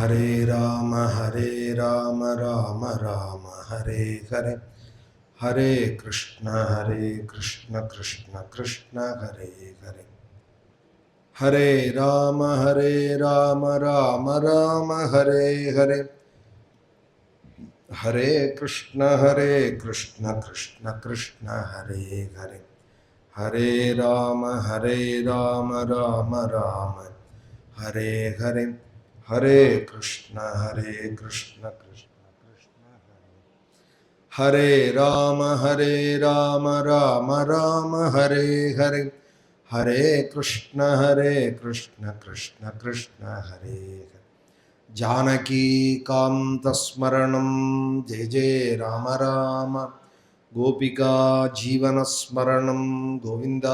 हरे राम राम राम हरे हरे, हरे कृष्ण कृष्ण कृष्ण हरे हरे, हरे राम राम राम हरे हरे, हरे कृष्ण कृष्ण कृष्ण हरे हरे, हरे राम राम हरे हरे, हरे कृष्ण कृष्ण कृष्ण हरे राम राम हरे हरे, हरे कृष्ण कृष्ण कृष्ण हरे हरे, जानकी कांत स्मरणं जय जय राम राम, गोपिका जीवन स्मरणं गोविंद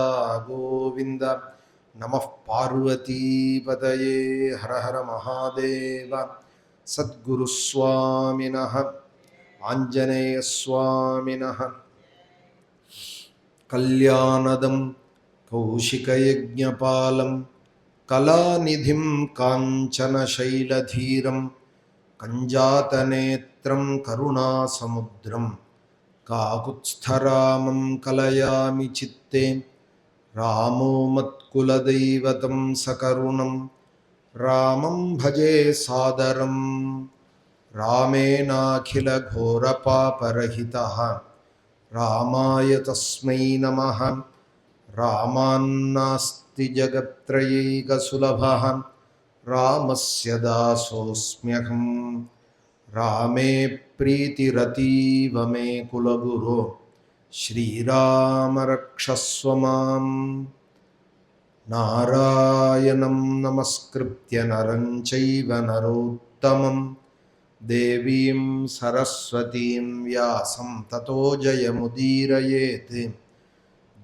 गोविंद, नमः पार्वती पतये हर हर महादेव, सद्गुरु स्वामिनः आंजनेय स्वामिनः, कल्याणदं कौशिकयज्ञपालं कलानिधिं काञ्चनशैलधीरं कञ्जातनेत्रं करुणासमुद्रं काकुत्स्थरामं कलयामि चित्ते, रामो मत्कुलदैवतं सकरुणं रामं भजे सादरं, रामेणाखिलघोरपापरहितः रामाय तस्मै नमः, रामान्नास्ति जगत्त्रयैकसुलभः रामस्य दासोऽस्म्यहम्, रामे प्रीतिरतीव मे कुलगुरो, श्रीराम रक्षस्व माम्, नारायणं नमस्कृत्य नरं चैव नरोत्तमं, देवीं सरस्वतीं व्यासं ततो जयमुदीरयेत्,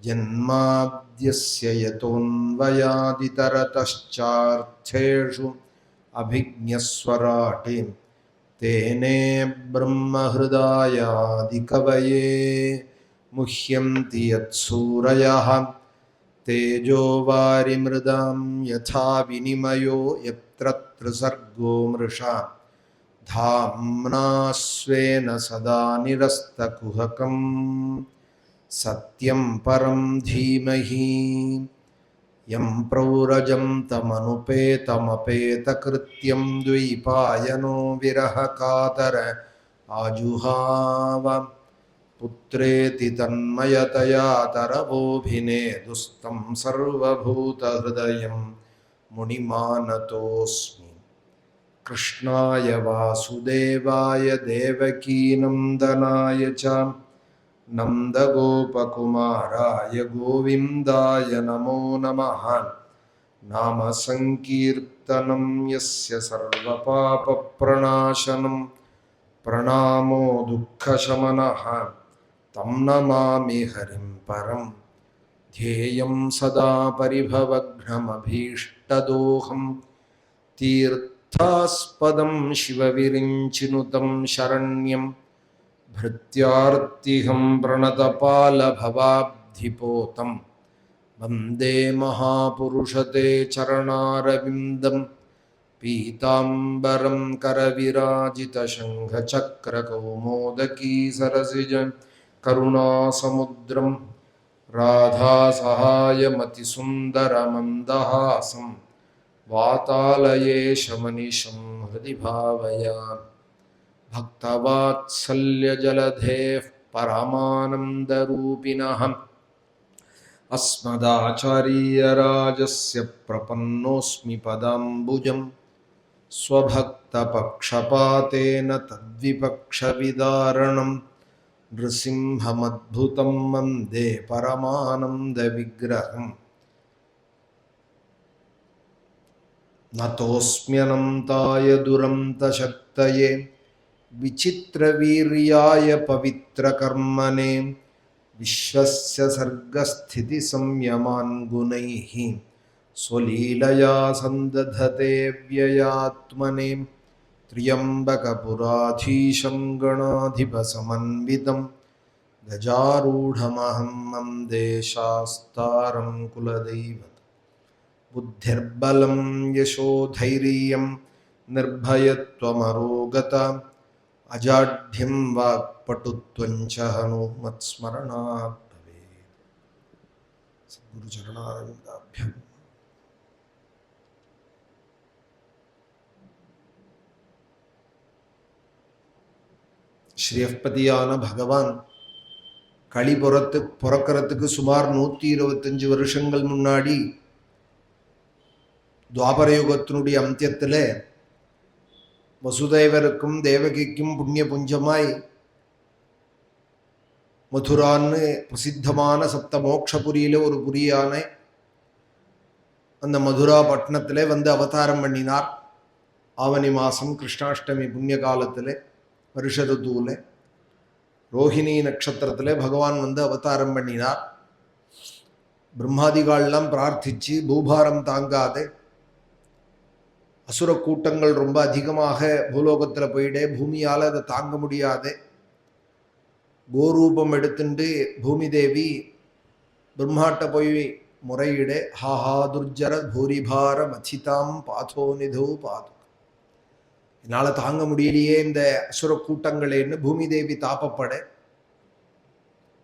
जन्माद्यस्य यतोऽन्वयादितरतश्चार्थेषु अभिज्ञस्वराटे, तेने ब्रह्महृदायादिकवये मुह्यन्ति यत्सूरयः, तेजो वारिमृदां यथा विनिमयो यत्र त्रिसर्गो मृषा, धाम्ना स्वेन सदा निरस्तकुहकं सत्यं परं धीमहि, यं प्रौरजं तमनुपेतमपेतकृत्यं द्वैपायनो विरहकातर आजुहाव, पुत्रेति तन्मयतया तरवोभिनेदुस्तं सर्वभूतहृदयं मुनिमानतोऽस्मि, कृष्णाय वासुदेवाय देवकीनन्दनाय च नन्दगोपकुमाराय गोविन्दाय नमो नमः, नाम संकीर्तनं यस्य सर्वपापप्रणाशनं प्रणामो दुःखशमनः, तं नमामि हरिं परं, ध्येयं सदा परिभवघ्नमभीष्टदोहं, तीर्थास्पदं शिवविरिञ्चिनुतं शरण्यं भृत्यार्तिहं प्रणतपालभवाब्धिपोतं, वन्दे महापुरुषते चरणारविन्दं, पीताम्बरं करविराजितशङ्खचक्रकौमोदकी सरसिज करुणासमुद्रं, राधासहायमतिसुन्दरमन्दहासं, वातालयेशमनिशं हृदि भावयामि, भक्तवात्सल्यजलधेः परमानन्दरूपिणः, अस्मदाचार्यराजस्य प्रपन्नोऽस्मि पदाम्बुजं, स्वभक्तपक्षपातेन तद्विपक्षविदारणं, नृसिंहमद्भुतं वन्दे परमानन्दविग्रहम्, नतोऽस्म्यनन्ताय दुरन्तशक्तये विचित्रवीर्याय पवित्रकर्मणे, विश्वस्य सर्गस्थितिसंयमान् गुणैः स्वलीलया सन्दधते व्ययात्मने, त्र्यम्बकपुराधीशं गणाधिपसमन्वितं, गजारूढमहं वन्दे शास्तारं कुलदैवतं, बुद्धिर्बलं यशोधैर्यं निर्भयत्वमरोगता अजाढ्यं वाक्पटुत्वञ्च हनुमत्स्मरणात् भवेत्. सद्गुरुचरणारविन्दाभ्यां ஸ்ரீயப்பதியான பகவான் பிறக்கிறதுக்கு சுமார் 125 வருஷங்கள் முன்னாடி துவாபர யுகத்தினுடைய அந்தியத்தில் வசுதேவருக்கும் தேவகிக்கும் புண்ணிய புஞ்சமாய் மதுரான்னு பிரசித்தமான சப்த மோட்சபுரியில ஒரு புரியான அந்த மதுரா பட்டணத்தில் வந்து அவதாரம் பண்ணினார். ஆவணி மாதம் கிருஷ்ணாஷ்டமி புண்ணிய காலத்தில் வருஷ ருத்துவில் ரோஹிணி நட்சத்திரத்தில் பகவான் வந்து அவதாரம் பண்ணினார். பிரம்மாதிகாலெல்லாம் பிரார்த்திச்சு பூபாரம் தாங்காதே, அசுர கூட்டங்கள் ரொம்ப அதிகமாக பூலோகத்தில் போயிடே, பூமியால் அதை தாங்க முடியாதே, கோரூபம் எடுத்துட்டு பூமி தேவி பிரம்மாட்ட போய் முறையிடே, ஹாஹா துர்ஜர பூரிபார மச்சிதாம் பாதோ நிதோ பாது, என்னால் தாங்க முடியலையே இந்த அசுர கூட்டங்களேன்னு பூமி தேவி தாப்பப்பட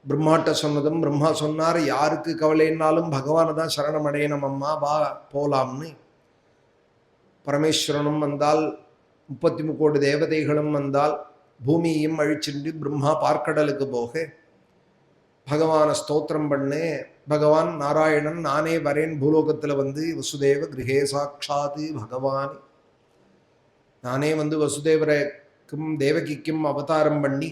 பிரம்மாட்ட சொன்னதும் பிரம்மா சொன்னார், யாருக்கு கவலைன்னாலும் பகவானை தான் சரணம் அடையணும் அம்மா, வா போலாம்னு. பரமேஸ்வரனும் வந்தால், 33 கோடி தேவதைகளும் வந்தால், பூமியையும் அழிச்சிட்டு பிரம்மா பார்க்கடலுக்கு போக பகவானை ஸ்தோத்திரம் பண்ணு. பகவான் நாராயணன், நானே வரேன் பூலோகத்தில் வந்து வசுதேவ கிரகே சாட்சாது பகவான், நானே வந்து வசுதேவருக்கும் தேவகிக்கும் அவதாரம் பண்ணி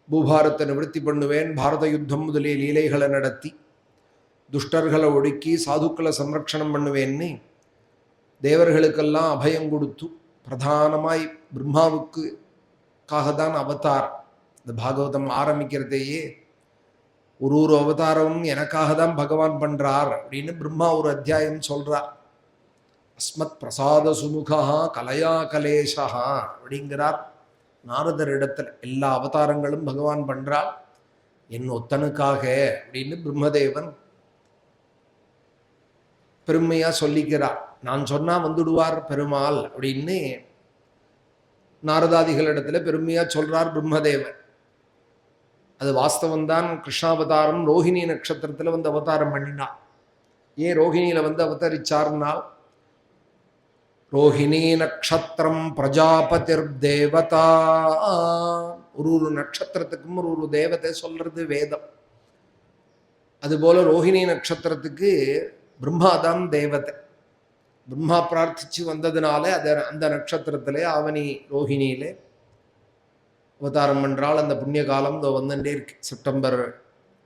பூபாரத்தை நிவர்த்தி பண்ணுவேன், பாரத யுத்தம் முதலிய லீலைகளை நடத்தி துஷ்டர்களை ஒடுக்கி சாதுக்களை சம்ரக்ஷணம் பண்ணுவேன்னு தேவர்களுக்கெல்லாம் அபயம் கொடுத்து பிரதானமாய் பிரம்மாவுக்காக தான் அவதார். இந்த பாகவதம் ஆரம்பிக்கிறதையே ஒரு அவதாரமும் எனக்காக தான் பகவான் பண்றார் அப்படின்னு பிரம்மா ஒரு அத்தியாயம் சொல்றார். அஸ்மத் பிரசாத சுமுகா கலையா கலேஷா அப்படிங்கிறார் நாரதர் இடத்துல. எல்லா அவதாரங்களும் பகவான் பண்றார் என் ஒத்தனுக்காக அப்படின்னு பிரம்மதேவன் பெருமையா சொல்லிக்கிறார். நான் சொன்னா வந்துடுவார் பெருமாள் அப்படின்னு நாரதாதிகளிடத்துல பெருமையா சொல்றார் பிரம்மதேவன். அது வாஸ்தவந்தான். கிருஷ்ணாவதாரம் ரோஹிணி நட்சத்திரத்துல வந்து அவதாரம் பண்ணினார். ஏன் ரோஹிணியில வந்து அவதரிச்சார்னால், ரோஹிணி நக்ஷத்திரம் பிரஜாபதிர் தேவதா, ஒரு நட்சத்திரத்துக்கும் ஒரு தேவதை சொல்றது வேதம். அதுபோல ரோஹிணி நட்சத்திரத்துக்கு பிரம்மாதான் தேவதை. பிரம்மா பிரார்த்திச்சு வந்ததுனால அந்த நட்சத்திரத்திலே ஆவணி ரோஹிணியிலே அவதாரம் பண்றாள். அந்த புண்ணிய காலம் வந்துட்டே இருக்கு. செப்டம்பர்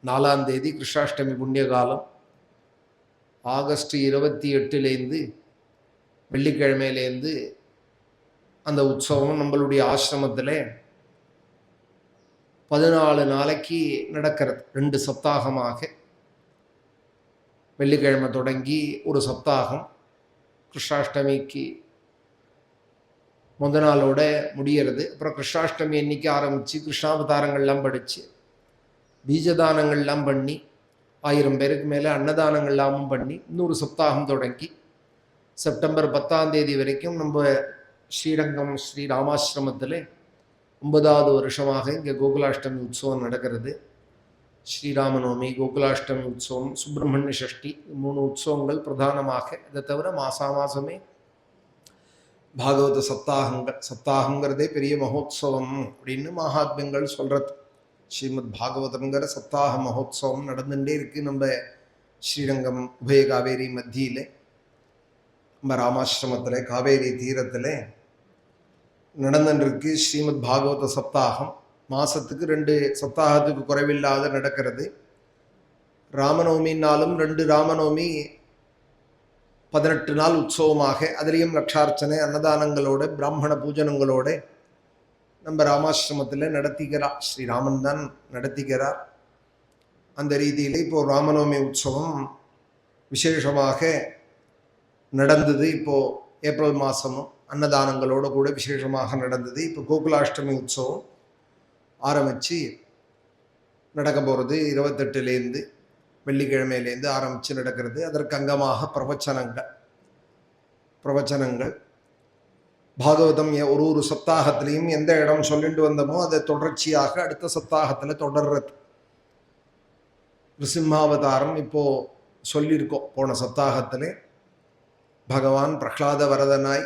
4ஆம் தேதி கிருஷ்ணாஷ்டமி புண்ணிய காலம். ஆகஸ்ட் 28 வெள்ளிக்கிழமையிலேருந்து அந்த உற்சவம் நம்மளுடைய ஆசிரமத்தில் 14 நாளைக்கு நடக்கிறது. 2 சப்தாகமாக, வெள்ளிக்கிழமை தொடங்கி ஒரு சப்தாகம், கிருஷ்ணாஷ்டமிக்கு முத நாளோட முடிகிறது. அப்புறம் கிருஷ்ணாஷ்டமி அன்னைக்கு ஆரம்பித்து கிருஷ்ணாவதாரங்கள்லாம் படித்து பீஜதானங்கள்லாம் பண்ணி 1000 பேருக்கு மேலே அன்னதானங்கள்லாமும் பண்ணி இன்னொரு சப்தாகம் தொடங்கி செப்டம்பர் 10ஆம் தேதி வரைக்கும் நம்ம ஸ்ரீரங்கம் ஸ்ரீ ராமாசிரமத்தில் 9வது வருஷமாக இங்கே கோகுலாஷ்டமி உற்சவம் நடக்கிறது. ஸ்ரீராமநவமி, கோகுலாஷ்டமி உற்சவம், சுப்பிரமணிய சஷ்டி, 3 உற்சவங்கள் பிரதானமாக. இதை தவிர மாதமே பாகவத சப்தாகங்கிறதே பெரிய மகோத்சவம் அப்படின்னு மகாத்மியங்கள் சொல்கிறது. ஸ்ரீமத் பாகவதங்கிற சப்தாக மகோத்சவம் நடந்துகிட்டே இருக்குது நம்ம ஸ்ரீரங்கம் உபய காவேரி மத்தியில், நம்ம ராமாசிரமத்தில் காவேரி தீரத்தில் நடந்துருக்கு. ஸ்ரீமத் பாகவத சப்தாகம் மாதத்துக்கு 2 சப்தாகத்துக்கு குறைவில்லாத நடக்கிறது. ராமநவமின்னாலும் 2 ராமநவமி 18 நாள் உற்சவமாக, அதுலேயும் லட்சார்ச்சனை அன்னதானங்களோட பிராமண பூஜனங்களோட நம்ம ராமாசிரமத்தில் நடத்திக்கிறார். ஸ்ரீராமன் தான் நடத்திக்கிறார். அந்த ரீதியில் இப்போது ராமநவமி உற்சவம் விசேஷமாக நடந்தது. இப்போது ஏப்ரல் மாதமும் அன்னதானங்களோடு கூட விசேஷமாக நடந்தது. இப்போ கோகுலாஷ்டமி உற்சவம் ஆரம்பித்து நடக்க போகிறது. 28லேருந்து வெள்ளிக்கிழமையிலேருந்து ஆரம்பித்து நடக்கிறது. அதற்கு அங்கமாக பிரவச்சனங்கள் பாகவதம் ஒரு சப்தாகத்திலையும் எந்த இடம் சொல்லிட்டு வந்தோமோ அதை தொடர்ச்சியாக அடுத்த சப்தாகத்தில் தொடர்றது. நிருசிம்மாவதாரம் இப்போ சொல்லியிருக்கோம். போன சப்தாகத்திலே பகவான் பிரகலாத வரதனாய்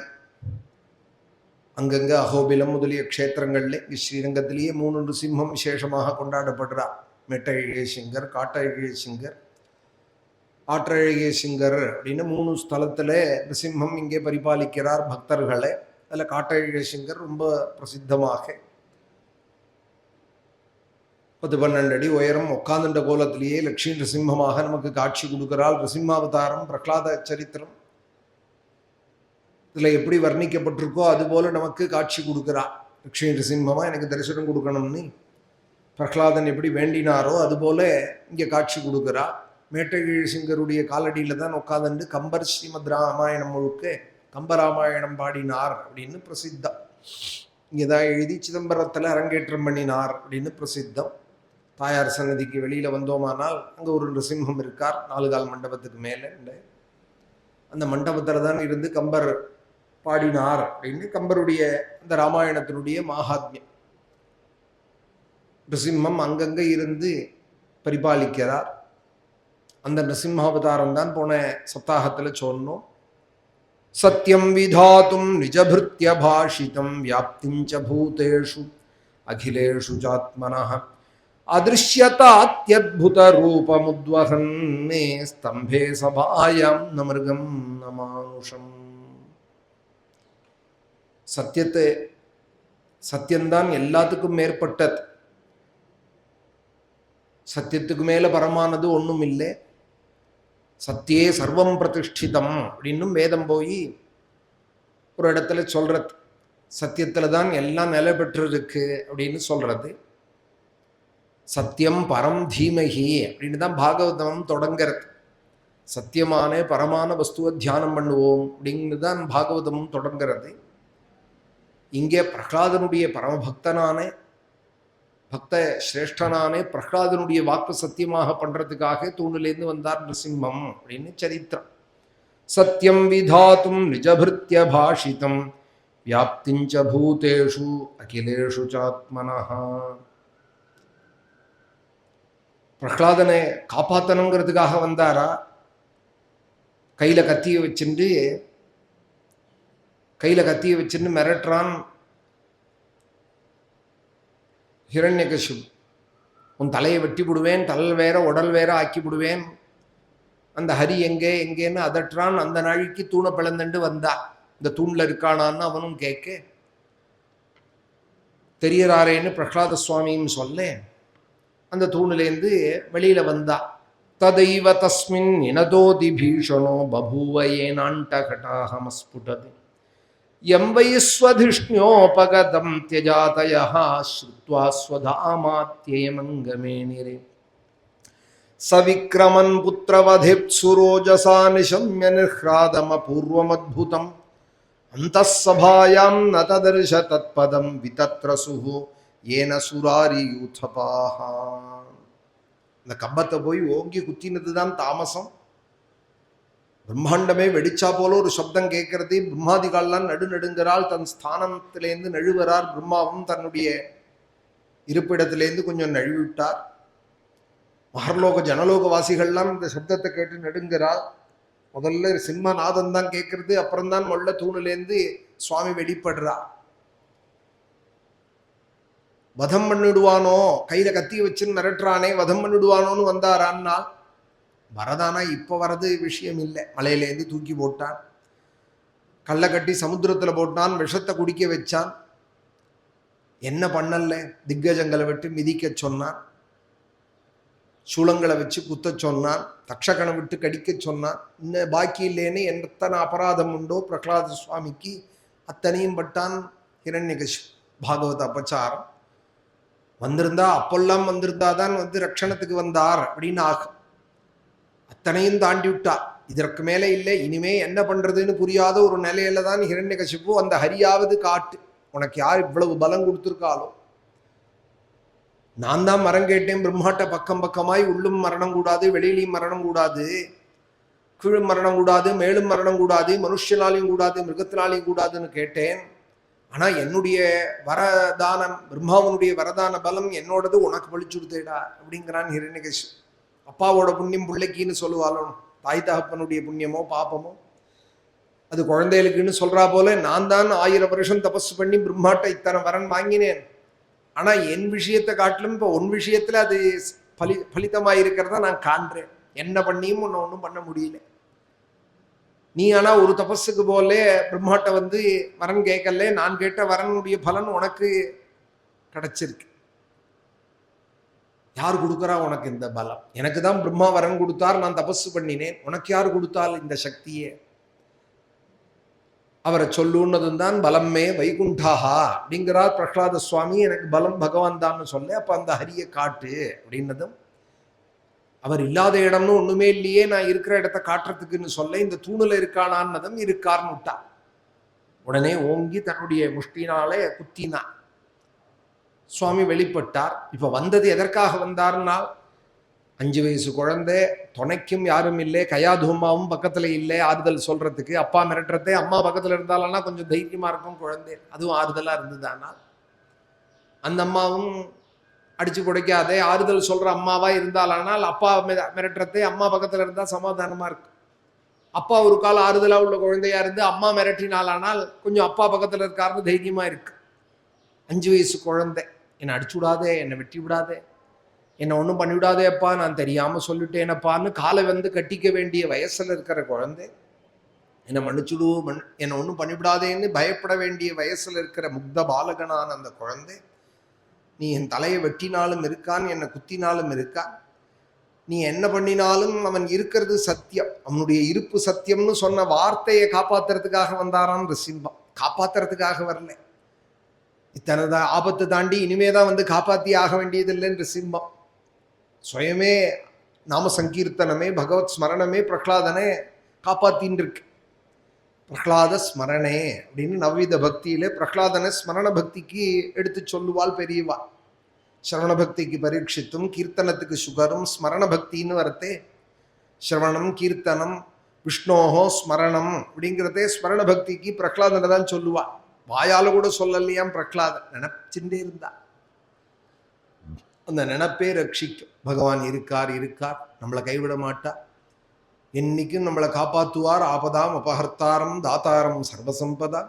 அங்கங்கே அகோபிலம் முதலிய க்ஷேத்திரங்கள்ல ஸ்ரீரங்கத்திலேயே 3 நிருசிம்மம் விசேஷமாக கொண்டாடப்படுறார். மெட்டழகிய சிங்கர், காட்டழகிய சிங்கர், ஆற்றழகிய சிங்கர் அப்படின்னு 3 ஸ்தலத்தில் நிருசிம்மம் இங்கே பரிபாலிக்கிறார் பக்தர்களை. அதில் காட்டழகிய சிங்கர் ரொம்ப பிரசித்தமாக 10-12 அடி உயரம் உட்கார்ந்துட்ட கோலத்திலேயே லட்சுமி நிருசிம்மமாக நமக்கு காட்சி கொடுக்கிறாள். நிருசிம்மாவதாரம் பிரகலாத சரித்திரம் இதில் எப்படி வர்ணிக்கப்பட்டிருக்கோ அதுபோல நமக்கு காட்சி கொடுக்குறா. லட்சுமி நிருசிம்மமாக எனக்கு தரிசனம் கொடுக்கணும்னு பிரகலாதன் எப்படி வேண்டினாரோ அதுபோல இங்கே காட்சி கொடுக்குறா. மேட்டகிழி சிங்கருடைய காலடியில் தான் உட்காந்துண்டு கம்பர் ஸ்ரீமத் ராமாயணம் முழுக்க கம்பராமாயணம் பாடினார் அப்படின்னு பிரசித்தம். இங்கே தான் எழுதி சிதம்பரத்தில் அரங்கேற்றம் பண்ணினார் அப்படின்னு பிரசித்தம். தாயார் சன்னதிக்கு வெளியில் வந்தோமானால் அங்கே ஒரு நிருசிம்மம் இருக்கார் 4 கால் மண்டபத்துக்கு மேலே. அந்த மண்டபத்தில் தான் இருந்து கம்பர் பாடினார் அப்படின்னு கம்பருடைய அந்த ராமாயணத்தினுடைய மகாத்மியம். நிருசிம்மம் அங்கங்கே இருந்து பரிபாலிக்கிறார். அந்த நிருசிம்மாவதாரம் தான் போன சப்தாகத்தில் சொன்னோம். சத்யம் விதாத்தும் நிஜபிருத்ய பாஷிதம் வியாப்திஞ்ச பூதேஷு அகிலேஷு சாத்மனஹ அதிருஷ்யதாத்யத்புத ரூபமுத்வஹன்னே ஸ்தம்பே சபாயாம் ந மிருகம் ந மானுஷம். சத்தியம்தான் எல்லாத்துக்கும் மேற்பட்டது. சத்தியத்துக்கு மேல பரமானது ஒன்றும் இல்லை. சத்தியே சர்வம் பிரதிஷ்டிதம் அப்படின்னும் வேதம் போய் ஒரு இடத்துல சொல்றது. சத்தியத்துல தான் எல்லாம் நிலை பெற்றிருக்கு அப்படின்னு சொல்றது. சத்தியம் பரம் தீமகி அப்படின்னு தான் பாகவதம் தொடங்கிறது. சத்தியமான பரமான வஸ்துவை தியானம் பண்ணுவோம் அப்படின்னு தான் பாகவதமும் தொடங்கிறது. இங்கே பிரகலாதனுடைய பரமபக்தனான பக்த சிரேஷ்டனானே பிரகலாதனுடைய வாக்கு சத்தியமாக பண்றதுக்காக தூணிலேருந்து வந்தார் நிருசிம்மம் அப்படின்னு சரித்திரம். சத்தியம் விதாத்தும் நிஜபிருத்ய பாஷிதம் வியாப்திஞ்ச பூதேஷு அகிலேஷு சாத்மனஹ. பிரகலாதனை காப்பாற்றணுங்கிறதுக்காக வந்தாரா? கையில கத்தியை வச்சுன்னு மிரட்டுறான் ஹிரண்யகசிபு. உன் தலையை வெட்டி விடுவேன், தலை வேற உடல் வேற ஆக்கி விடுவேன். அந்த ஹரி எங்கேன்னு அதட்டுறான். அந்த நாளைக்கு தூணை பிளந்துண்டு வந்தா. இந்த தூண்ல இருக்கானான்னு அவனும் கேட்க தெரியறாரேன்னு பிரகலாத சுவாமியும் சொல்ல அந்த தூணிலேருந்து வெளியில வந்தா. ததைவ தஸ்மின் இனதோதி பீஷணோ பபூவ ஏனாண்டகடாஹமஸ்புடது யம் வைஸ்வதிஷ்ண்யோபகதம் த்யஜாதயः ஸ்ருத்வா ஸ்வதாமாத்யேமங்கமேனிரே சவிக்ரமன் புத்திரவதிப்சுரோஜசா நிஷம்ய நிஹ்ராதமபூர்வமத்புதம் அந்தஸ்ஸபாயாம் ந ததர்ஷ தத்பதம் விதத்ரசுஹு ஏன சுராரி யூதபாஹ. இந்த கம்பத்தை போய் ஓங்கி குத்தினது தான் தாமசம். பிரம்மாண்டமே வெடிச்சா போல ஒரு சப்தம் கேட்கறது. பிரம்மாதிகால்லாம் நடுநடுங்கிறாள். தன் ஸ்தானத்திலேருந்து நழுவரார். பிரம்மாவும் தன்னுடைய இருப்பிடத்திலேருந்து கொஞ்சம் நழுவிட்டார். மகர்லோக ஜனலோக வாசிகள்லாம் இந்த சப்தத்தை கேட்டு நடுங்கிறாள். முதல்ல சிம்மநாதம் தான் கேட்கறது. அப்புறம்தான் மொள்ள தூணிலேருந்து சுவாமி வெளிப்படுறார். வதம் பண்ணிடுவானோ, கையில கத்தி வச்சுன்னு மிரட்டுறானே, வதம் பண்ணிடுவானோன்னு வந்தாரான்னா வரதானா? இப்போ வரது விஷயம் இல்லை. மலையிலேருந்து தூக்கி போட்டான், கல்லை கட்டி சமுத்திரத்தில் போட்டான், விஷத்தை குடிக்க வச்சான். என்ன பண்ணல? திக்கஜங்களை விட்டு மிதிக்க சொன்னான், சூளங்களை வச்சு குத்த சொன்னான், தக்ஷகனை விட்டு கடிக்க சொன்னான். இன்னும் பாக்கி இல்லைன்னு எத்தனை அபராதம் உண்டோ பிரகலாத சுவாமிக்கு அத்தனையும் பட்டான் ஹிரண்யகசிபு. பாகவத அபச்சாரம் வந்திருந்தா அப்பெல்லாம் வந்திருந்தாதான் ரட்சணத்துக்கு வந்தார் அப்படின்னு ஆகும். அத்தனையும் தாண்டி விட்டா. இதற்கு மேலே இல்லை. இனிமே என்ன பண்றதுன்னு புரியாத ஒரு நிலையில தான் ஹிரண்யகசிபு அந்த ஹரியாவது காட்டு, உனக்கு யார் இவ்வளவு பலம் கொடுத்துருக்காளோ. நான் தான் மரம் கேட்டேன் பிரம்மாட்ட பக்கம் பக்கமாய், உள்ளும் மரணம் கூடாது, வெளியிலையும் மரணம் கூடாது, கீழும் மரணம் கூடாது, மேலும் மரணம் கூடாது, மனுஷனாலையும் கூடாது, மிருகத்தினாலையும் கூடாதுன்னு கேட்டேன். ஆனா என்னுடைய வரதானம், பிரம்மாவனுடைய வரதான பலம் என்னோடது உனக்கு பழிச்சுடுதேடா அப்படிங்கிறான் ஹிரண்யகசிபு. அப்பாவோட புண்ணியம் பிள்ளைக்குன்னு சொல்லுவாளோ, தாய் தகப்பனுடைய புண்ணியமோ பாப்பமோ அது குழந்தைகளுக்குன்னு சொல்றா போல, நான் தான் 1000 வருஷம் தபஸ் பண்ணி பிரம்மாட்ட இத்தனை வரன் வாங்கினேன். ஆனா என் விஷயத்தை காட்டிலும் இப்போ உன் விஷயத்துல அது பலிதமாக இருக்கிறதா நான் காண்றேன். என்ன பண்ணியும் உன்னை ஒன்றும் பண்ண முடியல. நீ ஆனா ஒரு தபஸுக்கு போல பிரம்மாட்ட வந்து வரன் கேட்கல, நான் கேட்ட வரனுடைய பலன் உனக்கு கிடைச்சிருக்கு. யார் கொடுக்குறா உனக்கு இந்த பலம்? எனக்கு தான் பிரம்மா வரன் கொடுத்தார், நான் தபஸ் பண்ணினேன். உனக்கு யார் கொடுத்தால் இந்த சக்தியே? அவரை சொல்லுன்னதும் தான் பலமே வைகுண்டாகா அப்படிங்கிறார் பிரகலாத சுவாமி. எனக்கு பலம் பகவான் தான் சொல்ல, அப்ப அந்த ஹரியை காட்டு அப்படின்னதும், அவர் இல்லாத இடம்னு ஒண்ணுமே இல்லையே, நான் இருக்கிற இடத்த காட்டுறதுக்குன்னு சொல்ல, இந்த தூணுல இருக்கானான்னதும் இருக்கார்னு விட்டா. உடனே ஓங்கி தன்னுடைய முஷ்டினாலே குத்தினான். சுவாமி வெளிப்பட்டார். இப்ப வந்தது எதற்காக வந்தார்னா, 5 வயசு குழந்தை, துணைக்கும் யாரும் இல்லை, கயாதூமாவும் பக்கத்துல இல்லை ஆறுதல் சொல்றதுக்கு. அப்பா மிரட்டுறதே, அம்மா பக்கத்துல இருந்தாலன்னா கொஞ்சம் தைரியமா இருக்கும் குழந்தை, அதுவும் ஆறுதலா இருந்ததுன்னா. அந்த அம்மாவும் அடிச்சு குடைக்காதே ஆறுதல் சொல்ற அம்மாவா இருந்தாலானால், அப்பா மிரட்டுறதே அம்மா பக்கத்துல இருந்தா சமாதானமா இருக்கு. அப்பா ஒரு கால ஆறுதலா உள்ள குழந்தையா இருந்து அம்மா மிரட்டினாலானால் கொஞ்சம் அப்பா பக்கத்துல இருக்காருன்னு தைரியமா இருக்கு. 5 வயசு குழந்தை, என்னை அடிச்சு விடாதே, என்னை வெட்டி விடாதே, என்னை ஒன்றும் பண்ணிவிடாதே அப்பா, நான் தெரியாம சொல்லிட்டேனப்பான்னு காலை வந்து கட்டிக்க வேண்டிய வயசுல இருக்கிற குழந்தை, என்னை மன்னிச்சுடுவோம், என்னை ஒன்றும் பண்ணிவிடாதேன்னு பயப்பட வேண்டிய வயசுல இருக்கிற முக்த பாலகனான அந்த குழந்தை, நீ என் தலையை வெட்டினாலும் இருக்கான், என்னை குத்தினாலும் இருக்கான், நீ என்ன பண்ணினாலும் அவன் இருக்கிறது சத்தியம், அவனுடைய இருப்பு சத்தியம்னு சொன்ன வார்த்தையை காப்பாத்துறதுக்காக வந்தாரான் ரிசிம்பம். காப்பாத்துறதுக்காக வரல, இத்தனை ஆபத்தை தாண்டி இனிமேதான் வந்து காப்பாத்தி ஆக வேண்டியதில்லைன்னு ரிசிம்பம். சுயமே நாம சங்கீர்த்தனமே பகவத் ஸ்மரணமே பிரகலாதனை காப்பாத்தின்னு இருக்கு. பிரகலாத ஸ்மரணே அப்படின்னு நவவித பக்தியிலே பிரகலாதனை ஸ்மரண பக்திக்கு எடுத்து சொல்லுவாள் பெரியவா. ஸ்ரவண பக்திக்கு பரீட்சித்தும், கீர்த்தனத்துக்கு சுகரும், ஸ்மரண பக்தின்னு வரத்தே ஸ்ரவணம் கீர்த்தனம் விஷ்ணோஹோ ஸ்மரணம் அப்படிங்கிறதே ஸ்மரண பக்திக்கு பிரகலாதனை தான் சொல்லுவா. வாயால கூட சொல்லலையாம் பிரகலாதன், நினைச்சுட்டே இருந்தா. அந்த நினைப்பே ரட்சிக்கும். பகவான் இருக்கார் இருக்கார், நம்மளை கைவிட மாட்டார், என்னைக்கும் நம்மளை காப்பாற்றுவார். ஆபதாம் அபஹர்த்தாரம் தாத்தாரம் சர்வசம்பதா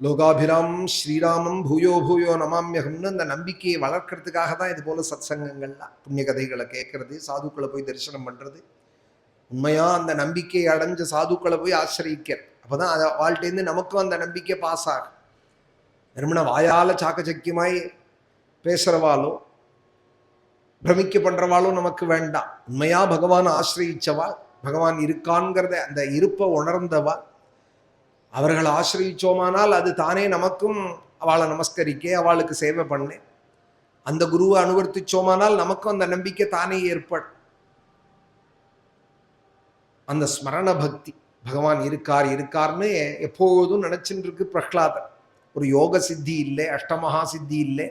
லோகாபிராம் ஸ்ரீராமம் பூயோ பூயோ நமாமியகம்னு அந்த நம்பிக்கையை வளர்க்கறதுக்காக தான் இது போல சத்சங்கங்கள்லாம், புண்ணிய கதைகளை கேட்கறது, சாதுக்களை போய் தரிசனம் பண்றது, உண்மையா அந்த நம்பிக்கையை அடைஞ்ச சாதுக்களை போய் ஆசிரியிக்கிறது. அப்போதான் அதை வாழ்க்கையிலேருந்து நமக்கும் அந்த நம்பிக்கை பாஸ் ஆகும். வெறுமன வாயால சாக்கச்சக்கியமாய் பேசுறவாளோ பிரமிக்க பண்றவாளும் நமக்கு வேண்டாம். உண்மையா பகவான் ஆசிரியிச்சவா, பகவான் இருக்கான்கிறத அந்த இருப்பை உணர்ந்தவா, அவர்களை ஆசிரியிச்சோமானால் அது தானே நமக்கும் அவளை நமஸ்கரிக்க, அவளுக்கு சேவை பண்ண, அந்த குருவை அனுவர்த்திச்சோமானால் நமக்கும் அந்த நம்பிக்கை தானே ஏற்படும். அந்த ஸ்மரண பக்தி, பகவான் இருக்கார் இருக்கார்னு எப்போதும் நினைச்சுட்டு இருக்கு பிரகலாதன். ஒரு யோக சித்தி இல்லை, அஷ்டமகா சித்தி இல்லை,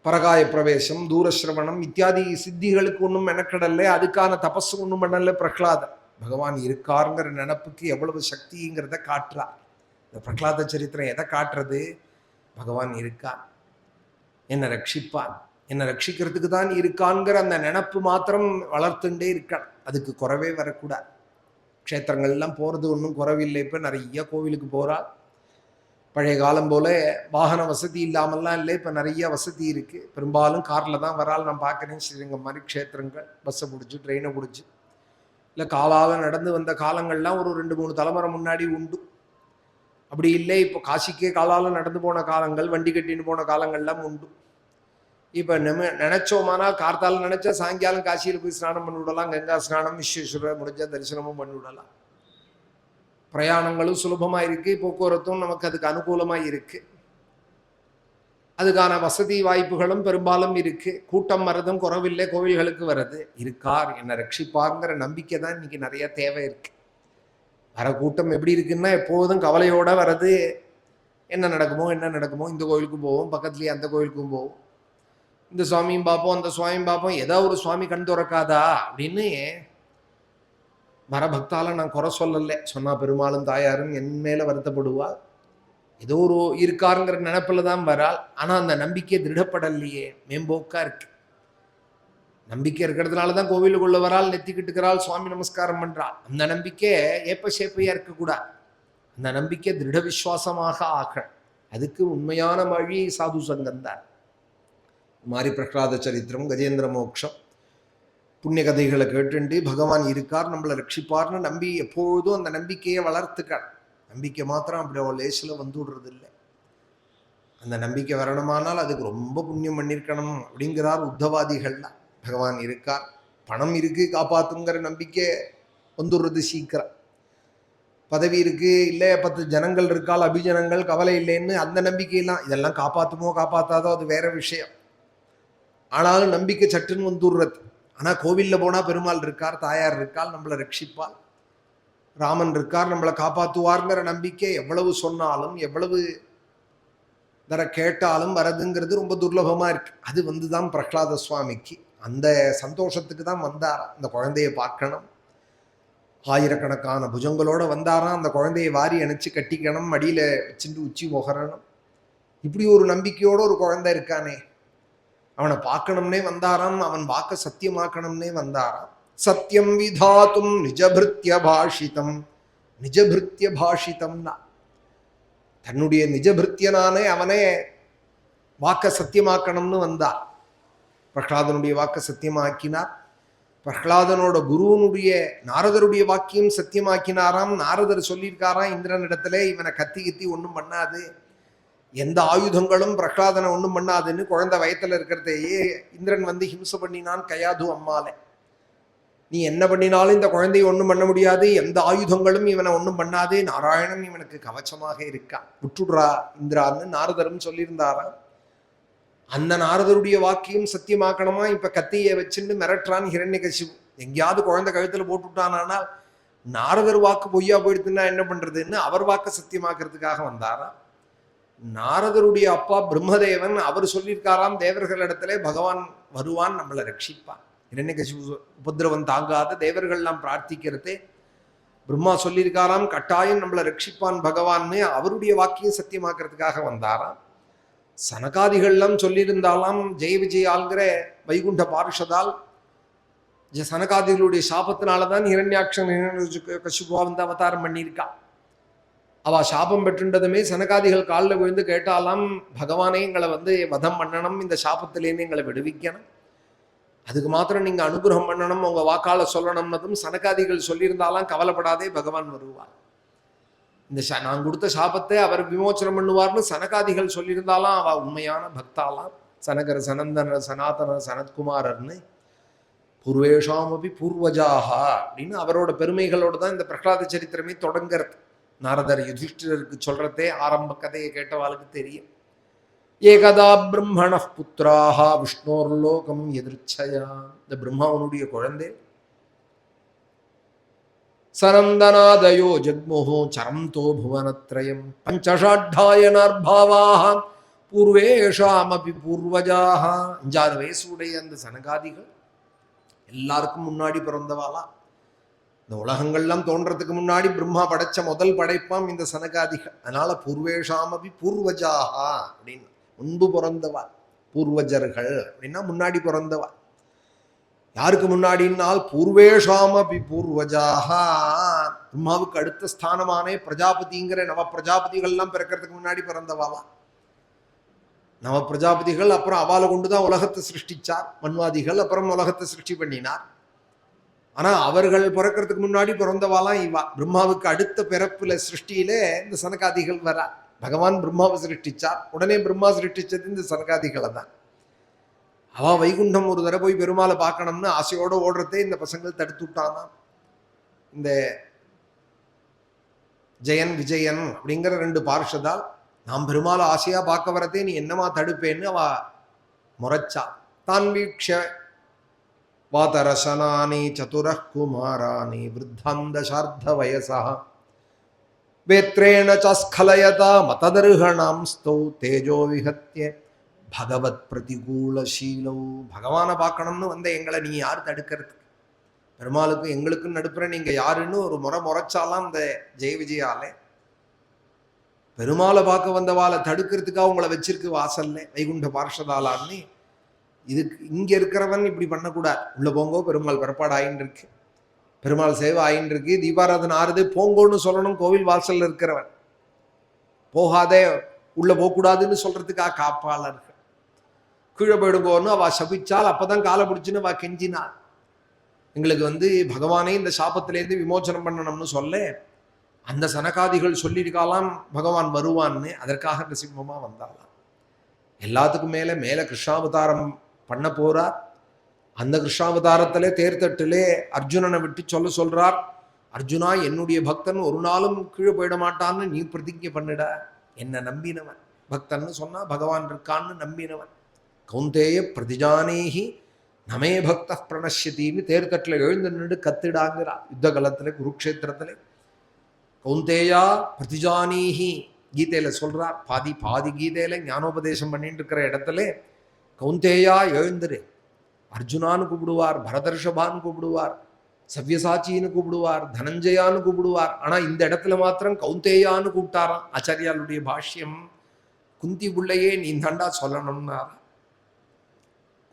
பரகாய பிரவேசம், தூரஸ்ரவணம் இத்தியாதி சித்திகளுக்கு ஒன்றும் மெனக்கடலை, அதுக்கான தபஸ் ஒன்றும் பண்ணல பிரகலாதன். பகவான் இருக்காருங்கிற நினப்புக்கு எவ்வளவு சக்திங்கிறத காட்டுறார். இந்த பிரகலாத சரித்திரம் எதை காட்டுறது? பகவான் இருக்கான், என்னை ரட்சிப்பான், என்னை ரட்சிக்கிறதுக்கு தான் இருக்கான்ங்கிற அந்த நினப்பு மாத்திரம் வளர்த்துட்டே இருக்கான். அதுக்கு குறவே வரக்கூடாது. க்ஷேத்திரங்கள்லாம் போகிறது ஒன்றும் குறவில்லை. இப்போ நிறைய கோவிலுக்கு போகிறா. பழைய காலம் போல வாகன வசதி இல்லாமல்லாம் இல்லை, இப்போ நிறைய வசதி இருக்குது. பெரும்பாலும் காரில் தான் வரால் நான் பார்க்குறேன். ஸ்ரீரங்கம் மாதிரி க்ஷேத்திரங்கள் பஸ்ஸை பிடிச்சி ட்ரெயினை பிடிச்சி, இல்லை காலால் நடந்து வந்த காலங்கள்லாம் ஒரு 2-3 தலைமுறை முன்னாடி உண்டு. அப்படி இல்லை, இப்போ காசிக்கே காலால் நடந்து போன காலங்கள், வண்டி கட்டின்னு போன காலங்கள்லாம் உண்டு. இப்போ நினைச்சோமானால் கார்த்தால நினைச்சா சாயங்காலம் காசியில் போய் ஸ்நானம் பண்ணி விடலாம். கங்கா ஸ்நானம், விஸ்வேஸ்வரர் முடிஞ்சால் தரிசனமும் பண்ணி விடலாம். பிரயாணங்களும் சுலபமாக இருக்குது, போக்குவரத்தும் நமக்கு அதுக்கு அனுகூலமாக இருக்குது. அதுக்கான வசதி வாய்ப்புகளும் பெரும்பாலும் இருக்குது. கூட்டம் வரதும் குறவில்லை, கோவில்களுக்கு வர்றது. இருக்கார், என்னை ரட்சிப்பாருங்கிற நம்பிக்கை தான் இன்னைக்கு நிறைய தேவை இருக்குது. வர கூட்டம் எப்படி இருக்குன்னா, எப்போதும் கவலையோட வர்றது, என்ன நடக்குமோ என்ன நடக்குமோ, இந்த கோவிலுக்கும் போவோம், பக்கத்துலேயே அந்த கோவிலுக்கும் போவோம், இந்த சுவாமியும் பார்ப்போம் அந்த சுவாமியும் பார்ப்போம், ஏதோ ஒரு சுவாமி கண் துறக்காதா அப்படின்னு வர பக்தால நான் குறை சொல்லலை, சொன்னா பெருமாளும் தாயாரும் என் மேல வருத்தப்படுவா. ஏதோ ஒரு இருக்காருங்கிற நினைப்புல தான் வராள். ஆனா அந்த நம்பிக்கை திருடப்படலையே, மேம்போக்கா இருக்கு. நம்பிக்கை இருக்கிறதுனால தான் கோவிலுக்குள்ள வராள், நெத்திக்கிட்டுக்கிறாள், சுவாமி நமஸ்காரம் பண்றாள். அந்த நம்பிக்கை ஏப்ப சேப்பையா இருக்கக்கூடாது. அந்த நம்பிக்கை திருட விசுவாசமாக ஆக. அதுக்கு உண்மையான வழி சாது சங்கம் தான். மாரி பிரகலாத சரித்திரம், கஜேந்திர மோட்சம், புண்ணிய கதைகளை கேட்டுண்டு பகவான் இருக்கார், நம்மளை ரட்சிப்பார்னு நம்பி எப்பொழுதும் அந்த நம்பிக்கையை வளர்த்துக்க. நம்பிக்கை மாத்திரம் அப்படி அவள் லேசில் வந்து விடுறது இல்லை. அந்த நம்பிக்கை வரணுமானால் அதுக்கு ரொம்ப புண்ணியம் பண்ணியிருக்கணும் அப்படிங்கிறார் உத்தவாதிகள்லாம். பகவான் இருக்கார், பணம் இருக்கு காப்பாத்துங்கிற நம்பிக்கை வந்துடுறது சீக்கிரம். பதவி இருக்கு, இல்லை 10 ஜனங்கள் இருக்கால், அபிஜனங்கள், கவலை இல்லைன்னு அந்த நம்பிக்கையெல்லாம் இதெல்லாம் காப்பாற்றுமோ காப்பாற்றாதோ அது வேற விஷயம். ஆனாலும் நம்பிக்கை சட்டுன்னு வந்துடுறது. ஆனால் கோவிலில் போனால் பெருமாள் இருக்கார், தாயார் இருக்கால், நம்மளை ரட்சிப்பால், ராமன் இருக்கார், நம்மளை காப்பாற்றுவார்ங்கிற நம்பிக்கை எவ்வளவு சொன்னாலும் எவ்வளவு தர கேட்டாலும் வரதுங்கிறது ரொம்ப துர்லபமாக இருக்கு. அது வந்து தான் பிரகலாத சுவாமிக்கு அந்த சந்தோஷத்துக்கு தான் வந்தாராம். அந்த குழந்தைய பார்க்கணும், ஆயிரக்கணக்கான புஜங்களோட வந்தாராம். அந்த குழந்தையை வாரி அணைச்சு கட்டிக்கணும், மடியில வச்சுட்டு உச்சி முகரணும். இப்படி ஒரு நம்பிக்கையோட ஒரு குழந்தை இருக்கானே, அவனை பார்க்கணும்னே வந்தாராம். அவன் வாக்க சத்தியமாக்கணும்னே வந்தாராம். சத்தியம் விதாத்தும் நிஜபிருத்திய பாஷிதம். நிஜபிருத்திய பாஷிதம்னா தன்னுடைய நிஜபிருத்தியனானே அவனே வாக்க சத்தியமாக்கணும்னு வந்தார். பிரகலாதனுடைய வாக்க சத்தியமாக்கினார். பிரகலாதனோட குருவனுடைய நாரதருடைய வாக்கியம் சத்தியமாக்கினாராம். நாரதர் சொல்லியிருக்காராம் இந்திரனிடத்துல, இவனை கத்தி கத்தி ஒன்றும் பண்ணாது, எந்த ஆயுதங்களும் பிரகலாதனை ஒன்றும் பண்ணாதுன்னு. குழந்தை வயத்துல இருக்கிறதையே இந்திரன் வந்து ஹிம்சை பண்ணினான் கயாது அம்மாலே. நீ என்ன பண்ணினாலும் இந்த குழந்தையை ஒன்றும் பண்ண முடியாது, எந்த ஆயுதங்களும் இவனை ஒன்றும் பண்ணாதே, நாராயணன் இவனுக்கு கவச்சமாக இருக்கான், விட்டுடுறா இந்திரான்னு நாரதரும் சொல்லியிருந்தாராம். அந்த நாரதருடைய வாக்கியம் சத்தியமாக்கணுமா, இப்ப கத்தியை வச்சுன்னு மிரட்டுறான் ஹிரண்யகசிபு. எங்கேயாவது குழந்தை கழுத்துல போட்டுவிட்டானால் நாரதர் வாக்கு பொய்யா போயிடுதுன்னா என்ன பண்றதுன்னு அவர் வாக்க சத்தியமாக்குறதுக்காக வந்தாராம். நாரதருடைய அப்பா பிரம்மதேவன் அவர் சொல்லியிருக்காராம், தேவர்களிடத்துல பகவான் வருவான், நம்மளை ரட்சிப்பான். ஹிரண்யகசிபு உபதிரவம் தாங்காத தேவர்கள்லாம் பிரார்த்திக்கிறதே பிரம்மா சொல்லியிருக்காராம், கட்டாயம் நம்மளை ரட்சிப்பான் பகவான்னு. அவருடைய வாக்கியம் சத்தியமாக்குறதுக்காக வந்தாராம். சனகாதிகள்லாம் சொல்லியிருந்தாலாம், ஜெய விஜயால்கிற வைகுண்ட பார்ஷதால் சனகாதிகளுடைய சாபத்தினாலதான் ஹிரண்யாட்சன் கசிபுவா வந்து அவதாரம் பண்ணியிருக்கா. அவ சாபம் பெற்றுண்டதுமே சனகாதிகள் காலில் விழுந்து கேட்டாலாம், பகவானே எங்களை வந்து வதம் பண்ணணும், இந்த சாபத்திலேருந்து எங்களை விடுவிக்கணும், அதுக்கு மாத்திரம் நீங்க அனுகிரகம் பண்ணணும், உங்க வாக்கால சொல்லணும்னதும் சனகாதிகள் சொல்லியிருந்தாலாம், கவலைப்படாதே பகவான் வருவார், இந்த நான் கொடுத்த சாபத்தை அவர் விமோச்சனம் பண்ணுவார்னு சனகாதிகள் சொல்லியிருந்தாலாம். அவ உண்மையான பக்தாலாம். சனகர சனந்தன சனாதன சனத்குமாரர்னு பூர்வேஷாமபி பூர்வஜாக அப்படின்னு அவரோட பெருமைகளோடு தான் இந்த பிரகலாத சரித்திரமே தொடங்கிறது. நாரதர் யுதிஷ்டிரருக்கு சொல்றதே ஆரம்ப கதையை கேட்டவாளுக்கு தெரியும். ஏகதா பிரம்மண புத்திராக விஷ்ணோர்லோகம் எதிர்ச்சயா. இந்த பிரம்மாவனுடைய குழந்தை சனந்தனாதயோ ஜக்முஹு சரந்தோ புவனத்ரயம் பஞ்சஷாட்டாயனார்பாவாக பூர்வேஷாமபி பூர்வஜாக. 5-6 வயசுடைய அந்த சனகாதிகள் எல்லாருக்கும் முன்னாடி பிறந்தவாளா. இந்த உலகங்கள்லாம் தோன்றதுக்கு முன்னாடி பிரம்மா படைச்ச முதல் படைப்பாம் இந்த சனகாதிகள். அதனால பூர்வேஷாமபி பூர்வஜாக அப்படின்னு முன்பு பிறந்தவா. பூர்வஜர்கள் அப்படின்னா முன்னாடி பிறந்தவா. யாருக்கு முன்னாடினால் பூர்வேஷாமபி பூர்வஜாக. பிரம்மாவுக்கு அடுத்த ஸ்தானமானே பிரஜாபதிங்கிற நவ பிரஜாபதிகள்லாம் பிறக்கிறதுக்கு முன்னாடி பிறந்தவாவா. நவ பிரஜாபதிகள் அப்புறம் அவாலை கொண்டுதான் உலகத்தை சிருஷ்டிச்சார். மன்வாதிகள் அப்புறம் உலகத்தை சிருஷ்டி பண்ணினார். ஆனா அவர்கள் பிறக்கிறதுக்கு முன்னாடி பிறந்தவாலாம் இவா. பிரம்மாவுக்கு அடுத்த பிறப்புல சிருஷ்டியில இந்த சனகாதிகள் வரா. பகவான் பிரம்மாவை சிருஷ்டிச்சார், உடனே பிரம்மா சிருஷ்டிச்சது இந்த சனகாதிகளை தான். அவ வைகுண்டம் ஒரு தடவை போய் பெருமாளை பார்க்கணும்னு ஆசையோட ஓடுறதே இந்த பசங்கள் தடுத்து விட்டானா. இந்த ஜெயன் விஜயன் அப்படிங்கிற 2 பார்ஷதால் நாம் பெருமாளை ஆசையா பார்க்க வரதே நீ என்னமா தடுப்பேன்னு அவ முறைச்சா. தான் வீக்ஷ வாதரசனானி சதுரः குமாராணி விருத்தாந்தசார்த்த வயசா வேத்ரேண சஸ்கலயதா மததர்ஹணாம் ஸ்தௌ தேஜோ விஹத்ய பகவத் பிரதிகூல சீலோ. பகவானை பார்க்கணும்னு வந்த எங்களை நீ யார் தடுக்கிறதுக்கு? பெருமாளுக்கும் எங்களுக்கும் நடுப்புற நீங்க யாருன்னு ஒரு முறைச்சாலாம் அந்த ஜெய விஜயாலே பெருமாளை பார்க்க வந்தவாளை தடுக்கிறதுக்காக உங்களை வச்சிருக்கு வாசல்ல வைகுண்ட பார்ஷதாலான்னு. இதுக்கு இங்க இருக்கிறவன் இப்படி பண்ணக்கூடாது. உள்ள போங்கோ, பெருமாள் பிறப்பாடு ஆயின்னு இருக்கு, பெருமாள் சேவை ஆயின்னு இருக்கு, தீபாராதனை ஆறுது, போங்கோன்னு சொல்லணும். கோவில் வாசல்ல இருக்கிறவன் போகாதே, உள்ள போகக்கூடாதுன்னு சொல்றதுக்காக காப்பாளர்கள். கீழே போயிடுங்கோன்னு அவ சபிச்சால், அப்பதான் காலை பிடிச்சுன்னு அவ கெஞ்சினாள், எங்களுக்கு பகவானே இந்த சாபத்திலேருந்து விமோச்சனம் பண்ணணும்னு சொல்ல அந்த சனகாதிகள் சொல்லியிருக்காலாம் பகவான் வருவான்னு. அதற்காக நரசிம்மமா வந்தாலாம். எல்லாத்துக்கும் மேல கிருஷ்ணாவதாரம் பண்ண போறார். அந்த கிருஷ்ணாவதாரத்திலே தேர்தட்டிலே அர்ஜுனனை விட்டு சொல்றார், அர்ஜுனா என்னுடைய பக்தன் ஒரு நாளும் கீழே போயிட மாட்டான்னு நீ பிரதிஜை பண்ணிட. என்ன நம்பினவன் பக்தன்னு சொன்னா பகவான் இருக்கான்னு நம்பினவன். கௌந்தேய பிரதிஜானேஹி நமே பக்த பிரணஷ்யத்தின்னு தேர்தட்டில் எழுந்து நின்று கத்திடாங்கிறார். யுத்த காலத்துல குருக்ஷேத்திரத்துல கௌந்தேயா பிரதிஜானீஹி கீதையில சொல்றார். பாதி கீதையில ஞானோபதேசம் பண்ணிட்டு இருக்கிற இடத்துல கௌந்தேயா எழுந்துரு, அர்ஜுனான்னு கூப்பிடுவார், பரதர்ஷபான்னு கூப்பிடுவார், சவ்யசாச்சின்னு கூப்பிடுவார், தனஞ்சயான்னு கூப்பிடுவார். ஆனா இந்த இடத்துல மாத்திரம் கௌந்தேயான்னு கூப்பிட்டாராம். ஆச்சாரியாளுடைய பாஷ்யம், குந்தி பிள்ளையே நீ தாண்டா சொல்லணும்னாரா.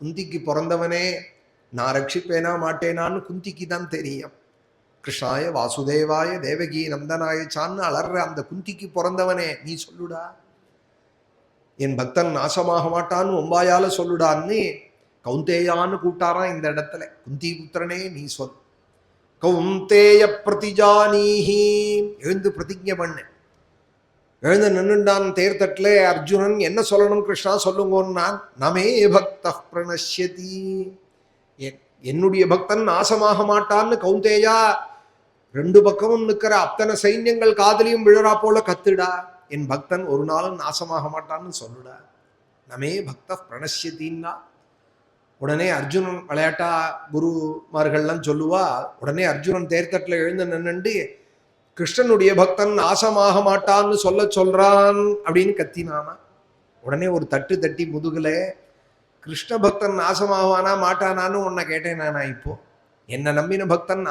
குந்திக்கு பிறந்தவனே நான் ரட்சிப்பேனா மாட்டேனான்னு குந்திக்கு தான் தெரியும். கிருஷ்ணாய வாசுதேவாய தேவகி நந்தனாயச்சான்னு அலர்ற அந்த குந்திக்கு பிறந்தவனே நீ சொல்லுடா, என் பக்தன் நாசமாக மாட்டான்னு ஒம்பாயால சொல்லுடான்னு கௌந்தேயான்னு கூப்பிட்டாராம். இந்த இடத்துல குந்தி புத்திரனே நீ சொல். கௌந்தேய பிரதிஜானீஹி எழுந்து பிரதிஜை பண்ணு. எழுந்து நின்றுண்டான் தேர்தட்டில். அர்ஜுனன் என்ன சொல்லணும் கிருஷ்ணா சொல்லுங்கன்னா, நமே பக்த பிரணஷ்யதி, என்னுடைய பக்தன் நாசமாக மாட்டான்னு கௌந்தேயா ரெண்டு பக்கமும் நிற்கிற அத்தனை சைன்யங்கள் காதலியும் விழறா போல கத்துடா, என் பக்தன் ஒரு நாளும் நாசமாக மாட்டான்னு சொல்லுடா. நமே பக்த பிரணஷ்யத்தின்னா உடனே அர்ஜுனன் விளையாட்டா குருமார்கள்லாம் சொல்லுவா. உடனே அர்ஜுனன் தேர்தட்டில் எழுந்து நின்னுண்டு கிருஷ்ணனுடைய பக்தன் நாசமாக மாட்டான்னு சொல்றான் அப்படின்னு கத்தினானா. உடனே ஒரு தட்டு தட்டி முதுகுல, கிருஷ்ண பக்தன் நாசமாவானா மாட்டானான்னு உன்னை கேட்டேன் நானா. இப்போ என்ன நம்பின பக்தன்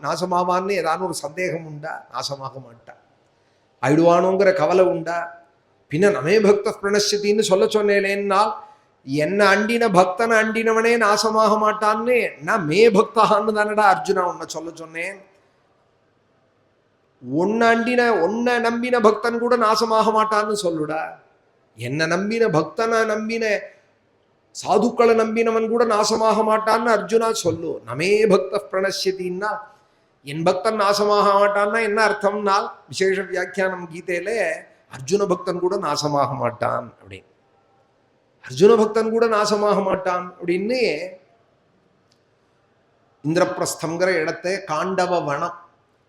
நாசமாவான்னு ஏதாவது ஒரு சந்தேகம் உண்டா? நாசமாக மாட்டான். ஆயிடுவானோங்கிற கவலை உண்டா? பின்ன நமே பக்த பிரணஷ்யத்தின்னு சொன்னேனேன்னால் என்ன அண்டின பக்தனை அண்டினவனே நாசமாக மாட்டான்னு நான் மே பக்தான்னு தானடா அர்ஜுனா உன்னை சொன்னேன். உன்னை நம்பின பக்தன் கூட நாசமாக மாட்டான்னு சொல்லுடா. என்ன நம்பின பக்தனை நம்பின சாதுக்களை நம்பினவன் கூட நாசமாக மாட்டான்னு அர்ஜுனா சொல்லு. நமே பக்த பிரணஷ்யத்தின்னா என் பக்தன் நாசமாக மாட்டான்னா என்ன அர்த்தம்னா, விசேஷ வியாக்கியானம் கீதையில அர்ஜுன பக்தன் கூட நாசமாக மாட்டான் அப்படின்னு. அர்ஜுன பக்தன் கூட நாசமாக மாட்டான் அப்படின்னு இந்திரபிரஸ்தம்ங்கிற இடத்தை காண்டவ வனம்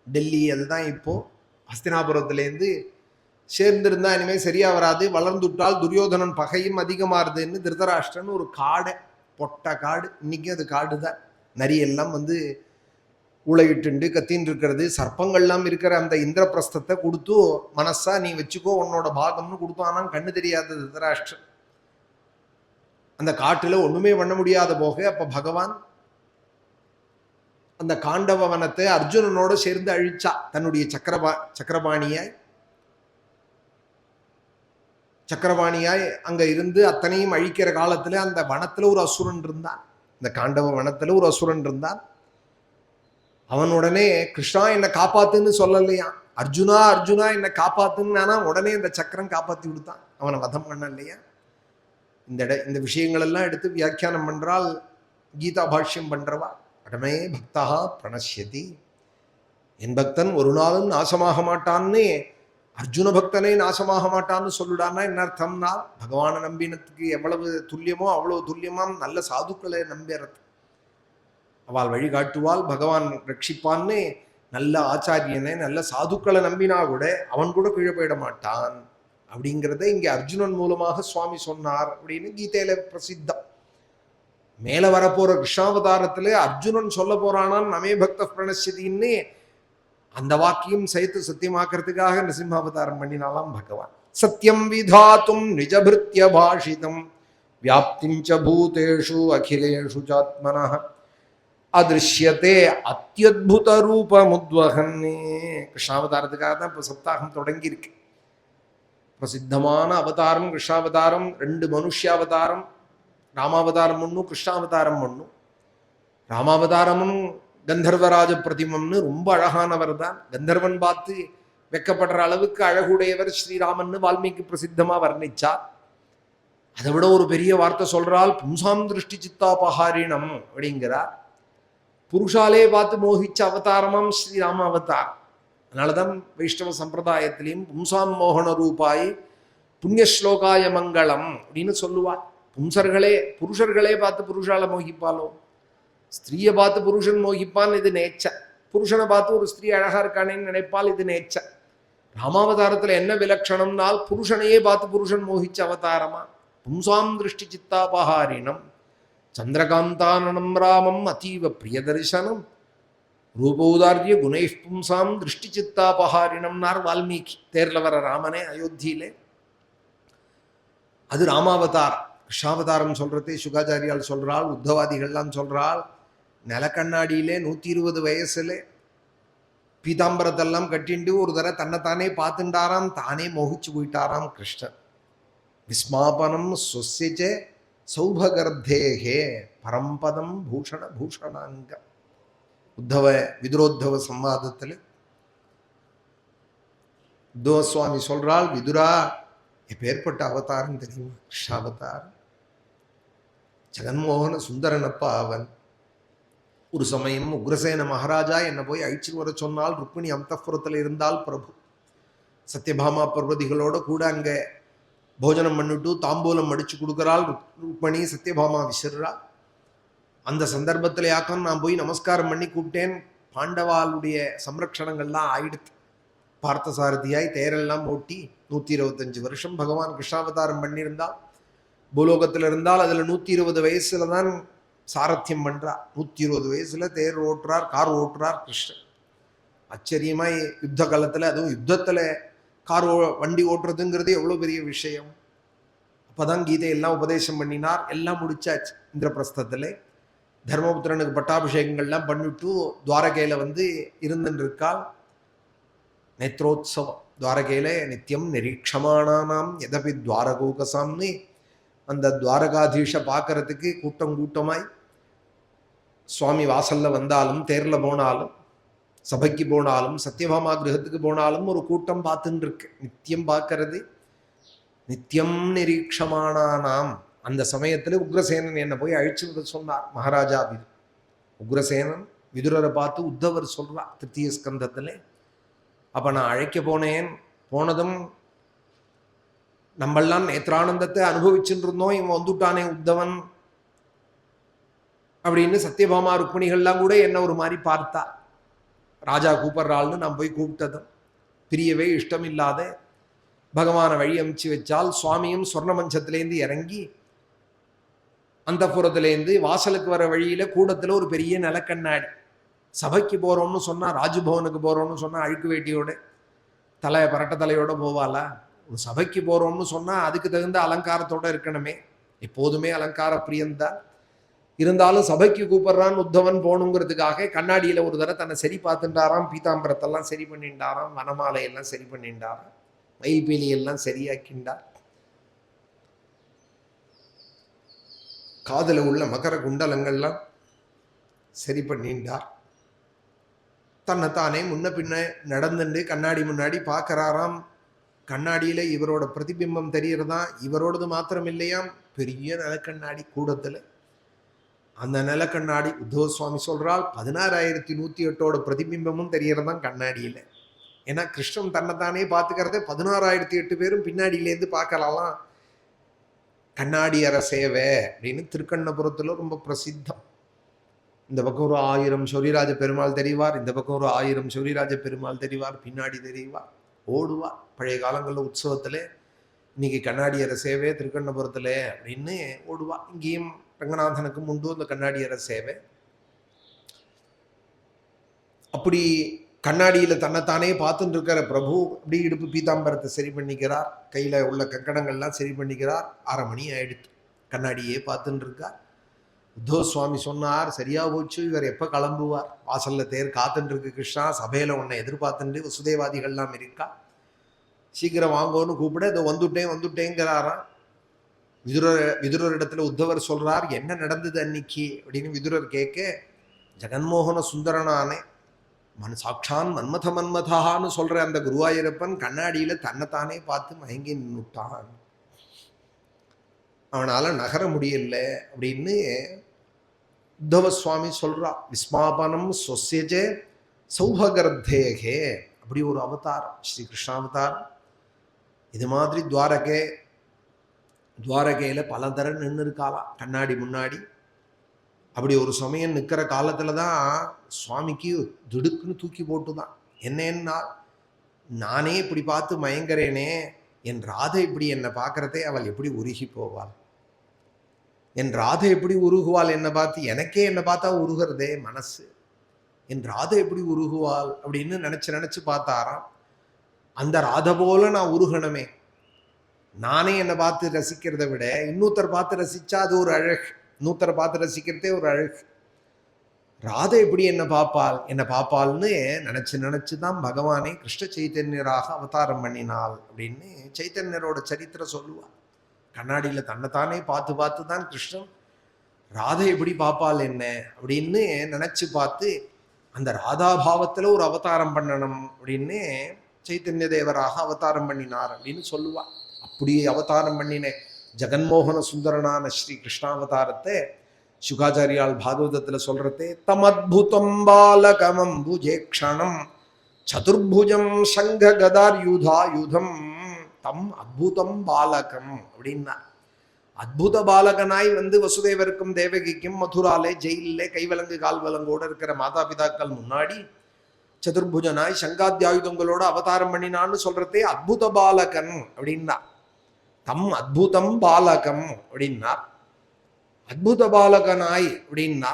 டெல்லி, அதுதான் இப்போ ஹஸ்தினாபுரத்துலேருந்து சேர்ந்திருந்தா இனிமேல் சரியா வராது, வளர்ந்துட்டால் துரியோதனன் பகையும் அதிகமாறுதுன்னு திருதராஷ்டிரன்னு ஒரு காடை, பொட்ட காடு. இன்னைக்கும் அது காடு தான். நரியெல்லாம் ஊழையிட்டு கத்தின்னு இருக்கிறது, சர்ப்பங்கள்லாம் இருக்கிற அந்த இந்திரபிரஸ்தத்தை கொடுத்து மனசா நீ வச்சுக்கோ உன்னோட பாகம்னு கொடுத்தானா கண்ணு தெரியாத திருதராஷ்டிரன். அந்த காட்டுல ஒண்ணுமே பண்ண முடியாத போக அப்ப பகவான் அந்த காண்டவ வனத்தை அர்ஜுனனோட சேர்ந்து அழிச்சா. தன்னுடைய சக்கரபாணியாய் அங்க இருந்து அத்தனையும் அழிக்கிற காலத்துல அந்த வனத்துல ஒரு அசுரன் இருந்தான். இந்த காண்டவ வனத்துல ஒரு அசுரன் இருந்தான். அவன் உடனே கிருஷ்ணா என்னை காப்பாத்துன்னு சொல்லலையா, அர்ஜுனா அர்ஜுனா என்னை காப்பாத்துன்னு உடனே இந்த சக்கரம் காப்பாத்தி கொடுத்தான். அவனை வதம் பண்ண இல்லையா. இந்த விஷயங்கள் எல்லாம் எடுத்து வியாக்கியானம் பண்றால் கீதா பாஷ்யம் பண்றவா. அடமே பக்தா பிரணஷ்யதி, என் பக்தன் ஒரு நாளும் நாசமாக மாட்டான்னு அர்ஜுன பக்தனே நாசமாக மாட்டான்னு சொல்லுடான்னா என்ன அர்த்தம்னா, பகவானை நம்பினத்துக்கு எவ்வளவு துல்லியமோ அவ்வளவு துல்லியமாம் நல்ல சாதுக்களை நம்புறது. அவள் வழிகாட்டுவாள், பகவான் ரட்சிப்பான்னு நல்ல ஆச்சாரியனை நல்ல சாதுக்களை நம்பினா கூட அவன் கூட கீழே போயிட மாட்டான் அப்படிங்கிறத இங்கே அர்ஜுனன் மூலமாக சுவாமி சொன்னார் அப்படின்னு கீதையில பிரசித்தம். மேல வரப்போற கிருஷ்ணாவதாரத்துல அர்ஜுனன் சொல்ல போறானான் நமே பக்த பிரணஷ்யத்தின்னு. அந்த வாக்கியம் சேர்த்து சத்தியமாக்குறதுக்காக நரசிம்மாவதாரம் பண்ணினாலாம் பகவான். சத்தியம் விதாத்தும் நிஜபிருத்திய பாஷிதம் வியாப்திஞ்ச பூதேஷு அகிலேஷு சாத்மனः அதிருஷ்யத்தே அத்தியுத ரூபமுத்வகன்னே. கிருஷ்ணாவதாரத்துக்காக தான் இப்போ சப்தாகம் தொடங்கியிருக்கு. பிரசித்தமான அவதாரம் கிருஷ்ணாவதாரம். 2 மனுஷ்யாவதாரம், ராமாவதாரம் ஒன்று, கிருஷ்ணாவதாரம் ஒன்று. ராமாவதாரமும் கந்தர்வராஜ பிரதிமம்னு ரொம்ப அழகானவர் தான். கந்தர்வன் பார்த்து வெக்கப்படுற அளவுக்கு அழகுடையவர் ஸ்ரீராமன் வால்மீகி பிரசித்தமா வர்ணிச்சார். அதை விட ஒரு பெரிய வார்த்தை சொல்றால், பும்சாம் திருஷ்டி சித்தாபஹாரிணம் அப்படிங்கிறார். புருஷாலே பார்த்து மோகிச்ச அவதாரமாம் ஸ்ரீராம அவதாரம். அதனாலதான் வைஷ்ணவ சம்பிரதாயத்திலையும் பும்சாம் மோகன ரூபாய் புண்ணியஸ்லோகாய மங்களம் அப்படின்னு சொல்லுவார். புருஷர்களே பார்த்து புருஷால மோகிப்பாலோ, ஸ்திரீயை பார்த்து புருஷன் மோகிப்பான், இது நேச்ச. புருஷனை பார்த்து ஒரு ஸ்திரீ அழகா இருக்கானேன்னு நினைப்பால், இது நேச்ச. ராமாவதாரத்துல என்ன விலட்சணம்னால், புருஷனையே பார்த்து புருஷன் மோகிச்ச அவதாரமா. பும்சாம் திருஷ்டி சித்தாபஹாரிணம் சந்திரகாந்தானனம் ராமம் அதீவ பிரியதர்சனம் ரூபௌதாரிய குணை பும்சாம் திருஷ்டி சித்தாபஹாரிணம்னார் வால்மீகி. தேர்ல வர ராமனே அயோத்தியிலே. அது ராமாவதாரம். கிருஷ்ணாவதாரம் சொல்றதே சுகாச்சாரியால் சொல்றாள், உத்தவாதிகள்லாம் சொல்றாள். நிலக்கண்ணாடியிலே 120 வயசுல பீதாம்பரத்தெல்லாம் கட்டிண்டு ஒரு தடவை தன்னைத்தானே பார்த்துட்டாராம். தானே மோகிச்சு போயிட்டாராம் கிருஷ்ணன். விஸ்மாபனம் சொஸ்யச்ச சௌபகர்தேகே பரம்பதம் பூஷண பூஷணாங்கம். விதுரோத்தவ சம்வாதத்தில் உத்தவ சுவாமி சொல்றாள், விதுரா எப்பேற்பட்ட அவதாரம் தெரியுமா? கிருஷ்ணாவதாரம். ஜெகன்மோகன சுந்தரனப்பா அவன். ஒரு சமயம் உக்ரசேன மகாராஜா என்னை போய் அழிச்சு வர சொன்னால், ருக்மிணி அந்தப்புறத்தில் இருந்தால் பிரபு சத்யபாமா பர்வதிகளோட கூட அங்கே போஜனம் பண்ணிட்டு தாம்பூலம் அடிச்சு கொடுக்குறாள் ருக்மிணி. சத்யபாமா விசிறா. அந்த சந்தர்ப்பத்தில் யாக்கம் நான் போய் நமஸ்காரம் பண்ணி கூப்பிட்டேன். பாண்டவாளுடைய சம்ரக்ஷணங்கள்லாம் ஆயிடுத்து. பார்த்தசாரதியாய் தேரெல்லாம் ஓட்டி 125 வருஷம் பகவான் கிருஷ்ணாவதாரம் பண்ணியிருந்தால், பூலோகத்தில் இருந்தால் அதில் 120 வயசுல தான் சாரத்தியம் பண்றார். 120 வயசுல தேர் ஓட்டுறார், கார் ஓட்டுறார் கிருஷ்ணன். ஆச்சரியமாய் யுத்த காலத்தில், அதுவும் யுத்தத்தில் கார் வண்டி ஓட்டுறதுங்கிறது எவ்வளோ பெரிய விஷயம். அப்போதான் கீதையெல்லாம் உபதேசம் பண்ணினார். எல்லாம் முடிச்சாச்சு. இந்திரபிரஸ்தத்தில் தர்மபுத்திரனுக்கு பட்டாபிஷேகங்கள்லாம் பண்ணிட்டு துவாரகையில் இருந்துன்னு இருக்காள். நேத்ரோத்சவம் துவாரகையில் நித்தியம் நிரீட்சமானாம் எதபி துவாரகோகசாம்னு அந்த துவாரகாதீஷ பார்க்கறதுக்கு கூட்டமாய் சுவாமி வாசல்ல வந்தாலும், தேர்ல போனாலும், சபைக்கு போனாலும், சத்யபாமா கிரகத்துக்கு போனாலும் ஒரு கூட்டம் பார்த்துன்னு இருக்கு. நித்தியம் பார்க்கறது. நித்தியம் நிரீட்சமானாம். அந்த சமயத்தில் உக்ரசேனன் என்னை போய் அழிச்சு சொன்னார் மகாராஜா. உக்ரசேனன் விதுரரை பார்த்து உத்தவர் சொல்றார் திருத்தீய ஸ்கந்தத்தில். அப்போ நான் அழைக்க போனதும் நம்மெல்லாம் நேத்ரானந்தத்தை அனுபவிச்சுட்டு இருந்தோம். இவன் வந்துட்டானே உத்தவன் அப்படின்னு சத்யபாமா ருக்மிணிகள்லாம் கூட என்ன ஒரு மாதிரி பார்த்தா. ராஜா கூப்பிட்றாள்னு நான் போய் கூப்பிட்டதும் பிரியவே இஷ்டம் இல்லாத பகவானை வழி அமுச்சு வச்சால், சுவாமியும் சொர்ணமஞ்சத்திலேருந்து இறங்கி அந்த புறத்துலேருந்து வாசலுக்கு வர வழியில கூடத்தில் ஒரு பெரிய நிலக்கண்ணாடி. சபைக்கு போகிறோம்னு சொன்னால், ராஜபவனுக்கு போகிறோம்னு சொன்னால் அழுக்கு வேட்டியோட பரட்ட தலையோட போவாளா? ஒரு சபைக்கு போகிறோம்னு சொன்னால் அதுக்கு தகுந்த அலங்காரத்தோடு இருக்கணுமே. எப்போதுமே அலங்கார பிரியந்தான். இருந்தாலும் சபைக்கு கூப்பிட்றான்னு உத்தவன் போகணுங்கிறதுக்காக கண்ணாடியில் ஒரு தடவை தன்னை சரி பார்த்துட்டாராம். பீதாம்பரத்தெல்லாம் சரி பண்ணிட்டாராம், வனமாலையெல்லாம் சரி பண்ணிட்டாராம், மயில்பீலியெல்லாம் சரியாக்கிண்டார். காதில் உள்ள மகர குண்டலங்கள்லாம் சரி பண்ணிண்டார். தன்னைத்தானே முன்ன பின்ன நடந்துட்டு கண்ணாடி முன்னாடி பார்க்கறாராம். கண்ணாடியில் இவரோட பிரதிபிம்பம் தெரியறதா. இவரோடது மாத்திரம் இல்லையாம், பெரிய நிலக்கண்ணாடி கூடத்தில். அந்த நிலக்கண்ணாடி உத்தவ சுவாமி சொல்றால் 16,108 பிரதிபிம்பமும் தெரியறதான் கண்ணாடியில். ஏன்னா கிருஷ்ணன் தன்னைத்தானே பார்த்துக்கிறத 16,008 பேரும் பின்னாடியிலேருந்து பார்க்கலாம். கண்ணாடி அற சேவை அப்படின்னு திருக்கண்ணபுரத்தில் ரொம்ப பிரசித்தம். இந்த பக்கம் ஒரு 1000 சௌரிராஜ பெருமாள் தெரிவார், இந்த பக்கம் ஒரு 1000 சௌரிராஜ பெருமாள் தெரிவார், பின்னாடி தெரிவார், ஓடுவா. பழைய காலங்களில் உற்சவத்தில் இன்னைக்கு கண்ணாடி அற சேவை திருக்கண்ணபுரத்தில் அப்படின்னு ஓடுவா. இங்கேயும் ரங்கநாதனுக்கும் உண்டு அந்த கண்ணாடி அற சேவை. அப்படி கண்ணாடியில் தன்னைத்தானே பார்த்துட்டு இருக்கிற பிரபு அப்படி இடுப்பு பீதாம்பரத்தை சரி பண்ணிக்கிறார், கையில் உள்ள கங்கணங்கள்லாம் சரி பண்ணிக்கிறார். 6 மணி ஆயிடுத்து. கண்ணாடியே பார்த்துட்டு இருக்கார். உத்தவ சுவாமி சொன்னார், சரியா போச்சு, இவர் எப்ப கிளம்புவார்? வாசல்ல தேர் காத்துட்டு இருக்கு கிருஷ்ணா, சபையில உன்னை எதிர்பார்த்துட்டு வசுதேவாதிகள்லாம் இருக்கா, சீக்கிரம் வாங்கோன்னு கூப்பிட இதோ வந்துட்டேங்கிறாராம். விதுரர் இடத்துல உத்தவர் சொல்றார், என்ன நடந்தது அன்னைக்கு அப்படின்னு விதுரர் கேட்க, ஜெகன்மோகன சுந்தரனானே சாட்சான் மன்மதான்னு சொல்ற அந்த குருவாயூரப்பன் கண்ணாடியில தன்னைத்தானே பார்த்து மயங்கி நின்னுட்டான், அவனால நகர முடியல அப்படின்னு உத்தவ சுவாமி சொல்றா. விஸ்மாபனம் சொஸ்யஜே சௌபகர்த்தேகே, அப்படி ஒரு அவதாரம் ஸ்ரீ கிருஷ்ணாவதாரம். இது மாதிரி துவாரகையில பல தரம் நின்று இருக்காளாம் கண்ணாடி முன்னாடி. அப்படி ஒரு சமயம் நிற்கிற காலத்துல தான் சுவாமிக்கு திடுக்குன்னு தூக்கி போட்டுதான். என்னன்னா, நானே இப்படி பார்த்து மயங்கறேனே, என் ராதை இப்படி என்னை பார்க்கறதே அவள் எப்படி உருகி போவாள், என் ராதை எப்படி உருகுவாள் என்னை பார்த்து, எனக்கே என்னை பார்த்தா உருகிறதே மனசு, என் ராதை எப்படி உருகுவாள் அப்படின்னு நினைச்சு பார்த்தாராம். அந்த ராதை போல நான் உருகணுமே, நானே என்னை பார்த்து ரசிக்கிறத விட இன்னொருத்தர் பார்த்து ரசிச்சா அது ஒரு அழகு, இன்னொருத்தரை பார்த்து ரசிக்கிறதே ஒரு அழகு. ராதை எப்படி என்னை பார்ப்பாள்னு நினைச்சுதான் பகவானே கிருஷ்ண சைத்தன்யராக அவதாரம் பண்ணினாள் அப்படின்னு சைத்தன்யரோட சரித்திரம் சொல்லுவாள். கண்ணாடியில தன்னைத்தானே பார்த்து தான் கிருஷ்ணன் ராதை எப்படி பார்ப்பாள் என்ன அப்படின்னு நினைச்சு பார்த்து அந்த ராதாபாவத்துல ஒரு அவதாரம் பண்ணணும் அப்படின்னு சைத்தன்ய தேவராக அவதாரம் பண்ணினார் அப்படின்னு சொல்லுவா. அப்படியே அவதாரம் பண்ணின ஜெகன்மோகன சுந்தரனான ஸ்ரீ கிருஷ்ணாவதாரத்தை சுகாச்சாரியால் பாகவதத்துல சொல்றதே, தம் அத்புதம் பாலகமம் புஜேக்ஷணம் சதுர்புஜம் சங்க கதார் யுதம் தம் அத்புதம் பாலகம் அப்படின்னா, அத்புத பாலகனாய் வசுதேவருக்கும் தேவகிக்கும் மதுராலே ஜெயிலே கைவலங்கு கால்வலங்கோட இருக்கிற மாதா பிதாக்கள் முன்னாடி சதுர்புஜனாய் சங்காத்தியாயுதங்களோட அவதாரம் பண்ணினான்னு சொல்றதே அத்புத பாலகன் அப்படின்னா. தம் அத்புதம் பாலகம் அப்படின்னா, அத்புத பாலகனாய் அப்படின்னா,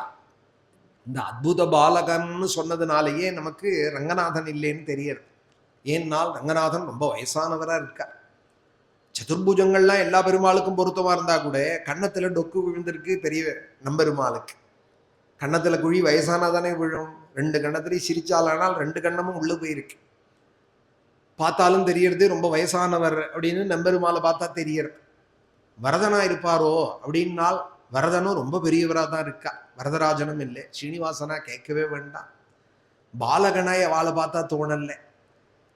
இந்த அத்புத பாலகன்னு சொன்னதுனாலேயே நமக்கு ரங்கநாதன் இல்லைன்னு தெரியுது. ஏன்னால் ரங்கநாதன் ரொம்ப வயசானவராக இருக்கார். சதுர்புஜங்கள்லாம் எல்லா பெருமாளுக்கும் பொருத்தமா இருந்தா கூட கன்னத்துல டொக்கு விழுந்திருக்கு பெரிய நம்பெருமாளுக்கு. கன்னத்துல குழி வயசானாதானே விழும். 2 கண்ணத்திலையும் சிரிச்சாலானால் 2 கண்ணமும் உள்ள போயிருக்கு. பார்த்தாலும் தெரியறது ரொம்ப வயசானவர் அப்படின்னு நம்பெருமாளை பார்த்தா தெரியறது. வரதனா இருப்பாரோ அப்படின்னால் வரதனும் ரொம்ப பெரியவராக தான் இருக்கா. வரதராஜனும் இல்லை, ஸ்ரீனிவாசனா கேட்கவே வேண்டாம். பாலகனாய் அவளை பார்த்தா தோணல.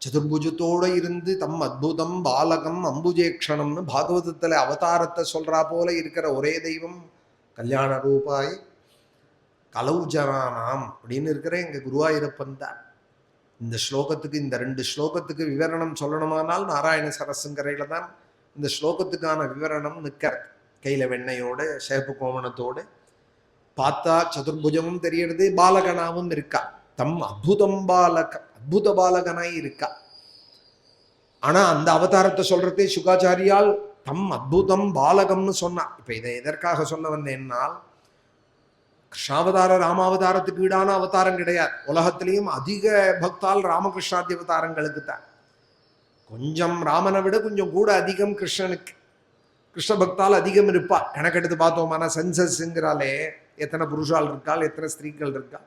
சதுர்புஜத்தோடு இருந்து தம் அத்புதம் பாலகம் அம்புஜேக்ஷணம்னு பாகவதத்துல அவதாரத்தை சொல்றா போல இருக்கிற ஒரே தெய்வம் கல்யாண ரூபாய் கலௌஜனானாம் அப்படின்னு இருக்கிற எங்க குருவாயூரப்பன் தான். இந்த ஸ்லோகத்துக்கு, இந்த 2 ஸ்லோகத்துக்கு விவரணம் சொல்லணுமானால் நாராயண சரசுங்கரையில தான் இந்த ஸ்லோகத்துக்கான விவரணம் நிற்கிறது. கையில வெண்ணையோட சேப்பு கோமணத்தோடு பார்த்தா சதுர்புஜமும் தெரியறது, பாலகனாவும் இருக்கா. தம் அத்புதம் பாலகம், அத்புத பாலகனாய் இருக்கா. ஆனா அந்த அவதாரத்தை சொல்றதே சுகாச்சாரியால் தம் அத்புதம் பாலகம்னு சொன்னா. இப்ப இதை எதற்காக சொல்ல வந்தேன்னால், கிருஷ்ணாவதார ராமாவதாரத்துக்கு ஈடான அவதாரம் கிடையாது. உலகத்திலையும் அதிக பக்தால் ராமகிருஷ்ணாதி அவதாரங்களுக்கு தான். கொஞ்சம் ராமனை விட கொஞ்சம் கூட அதிகம் கிருஷ்ணனுக்கு. கிருஷ்ண பக்தால் அதிகம் இருப்பா. கணக்கெடுத்து பார்த்தோமானா சென்சஸ்ங்கிறாலே எத்தனை புருஷால் இருக்காள், எத்தனை ஸ்திரீகள் இருக்கா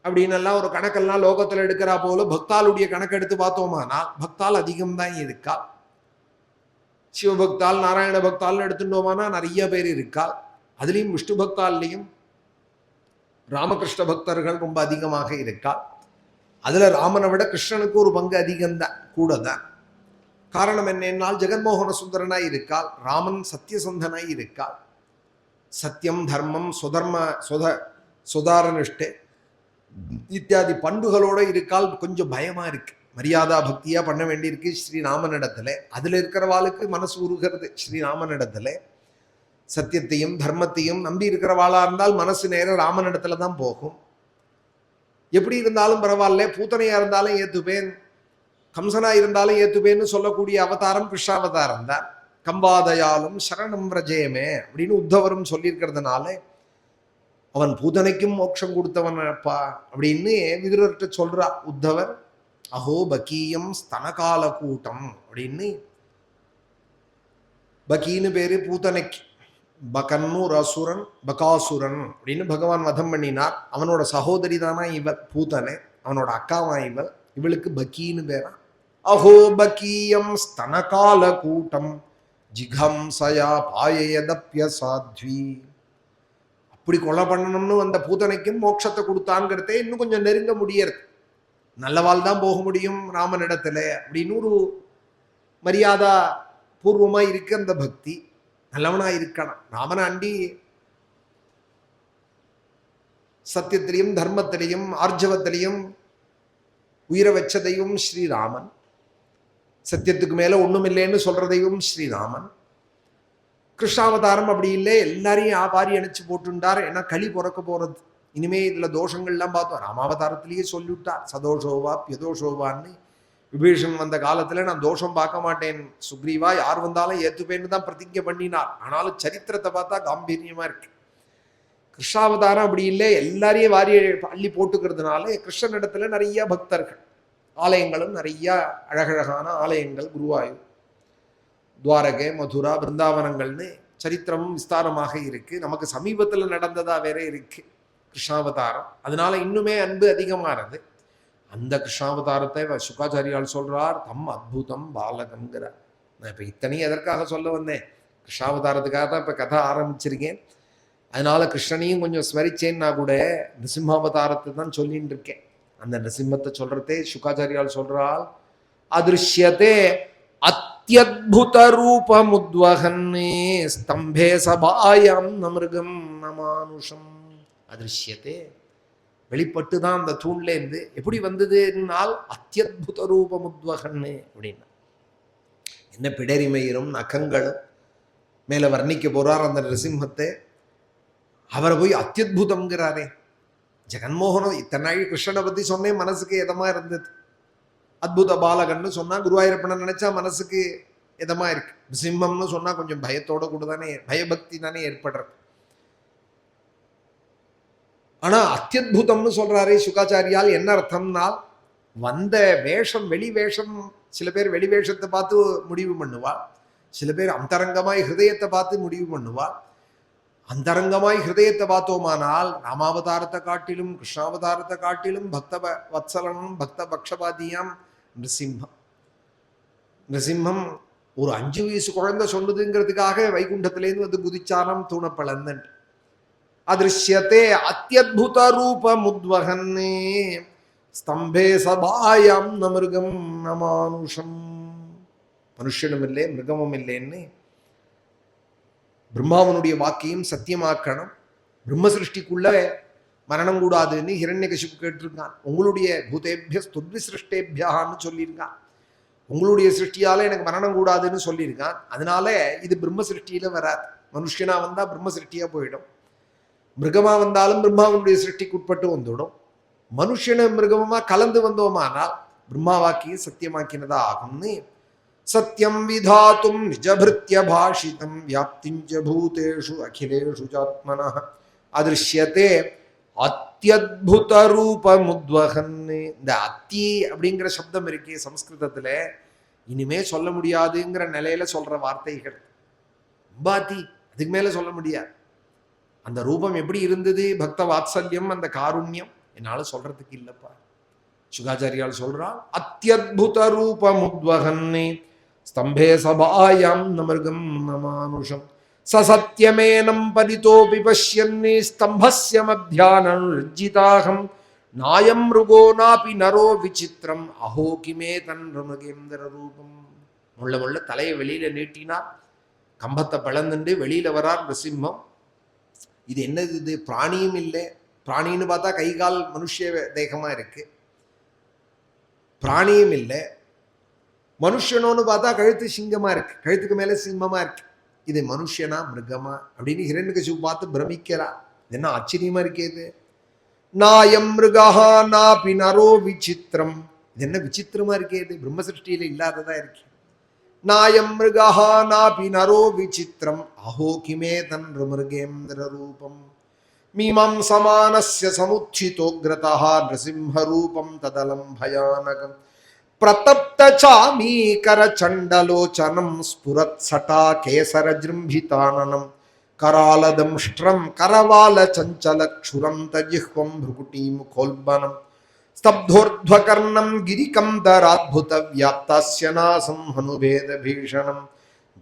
அப்படின்னு எல்லாம் ஒரு கணக்கெல்லாம் லோகத்துல எடுக்கிறா போல பக்தாளுடைய கணக்கெடுத்து பார்த்தோமானா பக்தால் அதிகம் தான் இருக்கா. சிவபக்தால் நாராயண பக்தால் எடுத்துட்டோமானா நிறைய பேர் இருக்கா. அதுலேயும் விஷ்ணு பக்தாலையும் ராமகிருஷ்ண பக்தர்கள் ரொம்ப அதிகமாக இருக்கா. அதுல ராமனை விட கிருஷ்ணனுக்கு ஒரு பங்கு அதிகம்தான், கூட தான். காரணம் என்னென்னால் ஜெகன்மோகன சுந்தரனாய் இருக்காள், ராமன் சத்தியசந்தனாய் இருக்காள். சத்தியம் தர்மம் சுதாரனிஷ்டே இத்தியாதி பண்புகளோட இருக்கால். கொஞ்சம் பயமா இருக்கு, மரியாதா பக்தியா பண்ண வேண்டியிருக்கு ஸ்ரீராமனிடத்துல. அதுல இருக்கிறவாளுக்கு மனசு உருகிறது ஸ்ரீராமனிடத்துல. சத்தியத்தையும் தர்மத்தையும் நம்பி இருக்கிறவாளா இருந்தால் மனசு நேரம் ராமனிடத்துல தான் போகும். எப்படி இருந்தாலும் பரவாயில்ல, பூத்தனையா இருந்தாலும் ஏத்துப்பேன், கம்சனா இருந்தாலும் ஏத்துப்பேன்னு சொல்லக்கூடிய அவதாரம் கிருஷ்ணாவதாரம் தான். கம்பாதயாலும் சரணம் பிரஜேமே அப்படின்னு உத்தவரும் சொல்லியிருக்கிறதுனால அவன் பூதனைக்கும் மோட்சம் கொடுத்தவனப்பா அப்படின்னு விதுரர்கிட்ட சொல்றா உத்தவர். அஹோ பகீயம் ஸ்தனகால கூட்டம் அப்படின்னு, பகீன்னு பேரு பூத்தனைக்கு, பகன்னு ஒரு அசுரன், பகாசுரன் அப்படின்னு பகவான் வதம் பண்ணினார். அவனோட சகோதரி தானா இவள் பூதனை, அவனோட அக்காவா இவள். இவளுக்கு பக்கின்னு பேரா. அஹோ பக்கீயம் ஸ்தனகால கூட்டம் ஜிகம்சயா பாயதப்ய சாத்வி. அப்படி கொலை பண்ணணும்னு அந்த பூதனைக்கும் மோட்சத்தை கொடுத்தான்ங்கிறதே இன்னும் கொஞ்சம் நெருங்க முடியறது. நல்லவாள் தான் போக முடியும் ராமனிடத்துல அப்படின்னு ஒரு மரியாதா பூர்வமா இருக்கு அந்த பக்தி. நல்லவனா இருக்கணும். ராமனை அண்டி சத்தியத்திலையும் தர்மத்திலையும் ஆர்ஜவத்திலையும் உயிரை வச்சதையும் ஸ்ரீராமன், சத்தியத்துக்கு மேல ஒண்ணும் இல்லைன்னு சொல்றதையும் ஸ்ரீராமன். கிருஷ்ணாவதாரம் அப்படி இல்லை, எல்லாரையும் வாரி அணைச்சு போட்டுண்டார். ஏன்னா களி பிறக்க போறது. இனிமே இதுல தோஷங்கள்லாம் பார்த்தோம். ராமாவதாரத்திலேயே சொல்லிவிட்டார், சதோஷோவா பியதோஷோவான்னு. விபீஷன் வந்த காலத்துல நான் தோஷம் பார்க்க மாட்டேன் சுக்ரீவா, யார் வந்தாலும் ஏத்துப்பேன்னு தான் பிரதிஜை பண்ணினார். ஆனாலும் சரித்திரத்தை பார்த்தா காம்பீரியமா இருக்கு. கிருஷ்ணாவதாரம் அப்படி இல்லை, எல்லாரையும் வாரி அள்ளி போட்டுக்கிறதுனால கிருஷ்ணனிடத்துல நிறைய பக்தர்கள், ஆலயங்களும் நிறைய அழகழகான ஆலயங்கள், குருவாயூர், துவாரகை, மதுரா, பிருந்தாவனங்கள்னு சரித்திரமும் விஸ்தாரமாக இருக்கு. நமக்கு சமீபத்தில் நடந்ததா வேற இருக்கு கிருஷ்ணாவதாரம். அதனால இன்னுமே அன்பு அதிகமானது. அந்த கிருஷ்ணாவதாரத்தை சுகாச்சாரியால் சொல்றார் தம் அத்புதம் பாலகம்ங்கிறார். நான் இப்ப இத்தனையும் எதற்காக சொல்ல வந்தேன்? கிருஷ்ணாவதாரத்துக்காக தான் இப்ப கதை ஆரம்பிச்சிருக்கேன். அதனால கிருஷ்ணனையும் கொஞ்சம் ஸ்மரிச்சேன்னா கூட நிருசிம்மாவதாரத்தை தான் சொல்லிட்டு இருக்கேன். அந்த நிருசிம்மத்தை சொல்றதே சுகாச்சாரியால் சொல்றால் அதிருஷ்யத்தே அத்யத்புத ரூபமுத்வஹன்னே ஸ்தம்பே சபாயாம் நமிருகம் நமானுஷம். அதிருஷ்யத்தே வெளிப்பட்டு தான் அந்த தூண்ல இருந்து எப்படி வந்ததுனால் அத்யத்புத ரூபமுத்வஹன்னு அப்படின்னா என்ன பிடரிமயிரும் நகங்களும் மேல வர்ணிக்க போறார் அந்த நிருசிம்மத்தை. அவரை போய் அத்யத்புதம்ங்கிறாரே. ஜெகன்மோகனம் இத்தனை நாள் கிருஷ்ணனை பத்தி சொன்னேன், மனசுக்கு எதமா இருந்தது. அத்புத பாலகன்னு சொன்னா குருவாயூரப்பனை நினைச்சா மனசுக்கு எதமா இருக்கு. சிம்மம்னு சொன்னா கொஞ்சம் பயத்தோட கூட தானே, பயபக்தி தானே ஏற்படுறது. ஆனா அத்தியுதம்னு சொல்றாரே சுகாச்சாரியால், என்ன அர்த்தம்னால் வந்த வேஷம் வெளி வேஷம். சில பேர் வெளி வேஷத்தை பார்த்து முடிவு பண்ணுவாள், சில பேர் அந்தரங்கமாய் ஹிருதயத்தை பார்த்து முடிவு பண்ணுவாள். அந்தரங்கமாய் ஹிருதயத்தை பார்த்தோமானால் ராமாவதாரத்தை காட்டிலும் கிருஷ்ணாவதாரத்தை காட்டிலும் பக்த வத்சலனும் பக்த பக்ஷபாதியாம் நிருசிம்மம். நிருசிம்மம் ஒரு 5 வயசு குழந்தை சொன்னதுங்கிறதுக்காக வைகுண்டத்திலேருந்து வந்து குதிச்சாரம் தூணப்பழந்தன். அதிருஷ்யத்தே அத்யத்புத ரூபமுத்வஹன்னே ஸ்தம்பே சபாயாம் ந மிருகம் ந மானுஷம். மனுஷனும் இல்லை மிருகமும் இல்லைன்னு பிரம்மாவனுடைய வாக்கையும் சத்தியமாக்கணும். பிரம்ம சிருஷ்டிக்குள்ள மரணம் கூடாதுன்னு ஹிரண்யகசிபு கேட்டிருக்கான். உங்களுடைய பூதேபிய ஸ்துத்வி சிருஷ்டேபியான்னு சொல்லியிருக்கான். உங்களுடைய சிருஷ்டியால எனக்கு மரணம் கூடாதுன்னு சொல்லியிருக்கான். அதனால இது பிரம்ம சிருஷ்டியில வராது. மனுஷனா வந்தா பிரம்ம சிருஷ்டியா போயிடும், மிருகமா வந்தாலும் பிரம்மாவனுடைய சிருஷ்டிக்கு உட்பட்டு வந்துவிடும். மனுஷன மிருகமா கலந்து வந்தோமானால் பிரம்மா வாக்கியை சத்தியமாக்கினதா ஆகும்னு சத்தியம் விதாத்தும் நிஜபிருத்திய பாஷிதம் வியாப்திஞ்ச பூதேஷு அகிலேஷு சாத்மனः அதிருஷ்யத்தே அத்யத்புத ரூபமுத்வஹன்னு. இந்த அத்தி அப்படிங்கிற சப்தம் இருக்கே சம்ஸ்கிருதத்துல, இனிமே சொல்ல முடியாதுங்கிற நிலையில சொல்ற வார்த்தைகள். பாத்தி அதுக்கு மேல சொல்ல முடியாது. அந்த ரூபம் எப்படி இருந்தது, பக்த வாத்சல்யம், அந்த காருண்யம் என்னால சொல்றதுக்கு இல்லப்பா. சுகாச்சாரியால் சொல்றால் அத்யத்புத ரூபமுத்வஹன்னு ஸ்தம்பே சபாயாம் ந மிருகம் ந மானுஷம் சசத்யமேனம் பரிதோபி பஷ்யன்னி ஸ்தம்பஸ்ய மத்யானனுர்ஜிதாகம் நாயம் மிருகோ நாபி நரோ விசித்திரம் அஹோ கிமே தன் மிருகேந்திர ரூபம். முள்ள முள்ள தலையை வெளியில நீட்டினார், கம்பத்தை பிளந்துண்டு வெளியில வரார் நிருசிம்மம். இது என்னது, இது பிராணியும் இல்லை. பிராணின்னு பார்த்தா கை கால் மனுஷ தேகமா இருக்கு, பிராணியும் இல்லை. மனுஷனோன்னு பார்த்தா கழுத்து சிங்கமா இருக்கு, கழுத்துக்கு மேல சிம்மமா இருக்கு. இது மனுஷனா மிருகமா அப்படின்னு ஹிரண்யகசிபு பார்த்து பிரமிக்கிறா. என்ன ஆச்சரியமா இருக்கேது. நாயம் மிருகா நாபி நரோ விசித்திரம். இது என்ன விசித்திரமா இருக்கேது, பிரம்ம சிருஷ்டியில இல்லாததா இருக்கு. நாயம் மிருகா நாபி நரோ விசித்திரம் அஹோ கிமே தன் மிருகேந்திர ரூபம். மீமாம் சமானஸ்ய சமுச்சிதோக்ரதः நிருசிம்ம ரூபம் ததலம் பயானகம் பிரதப்த சாமீகர சண்டலோச்சனம் ஸ்புரத் சட்டா கேசர ஜிரும்பிதானனம் கராலதம்ஷ்ட்ரம் கரவால சஞ்சலக்ஷுரம் தஜிஹ்வம் भ्रुकुटी मुखोल्बनं स्तब्धोर्ध्वकर्णं गिरिकन्दराद्भुत व्याप्तास्य नासं हनुभेद भीषणं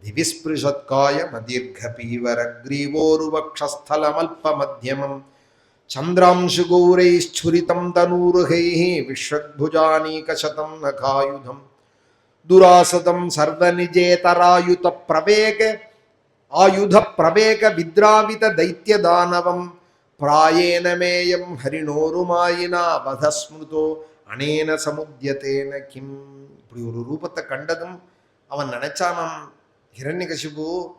दिविस्पृशत्कायमदीर्घपीवरग्रीवोरुवक्षस्थलमल्पमध्यमं चन्द्रांशुगौरैश्छुरितं तनूरुहैः विश्वद्भुजानीकशतं नखायुधं दुरासतं सर्वनिजेतरायुतप्रवेग आयुध प्रवेग विद्रावित दैत्य दानवं प्रायेण मेयं हरिणोरुमायिना वधस्मृतो अनेन समुद्यतेन किम இப்படி ஒரு ரூபத்தை கண்டதும் அவன் நினைச்சானாம் ஹிரண்யகசிபு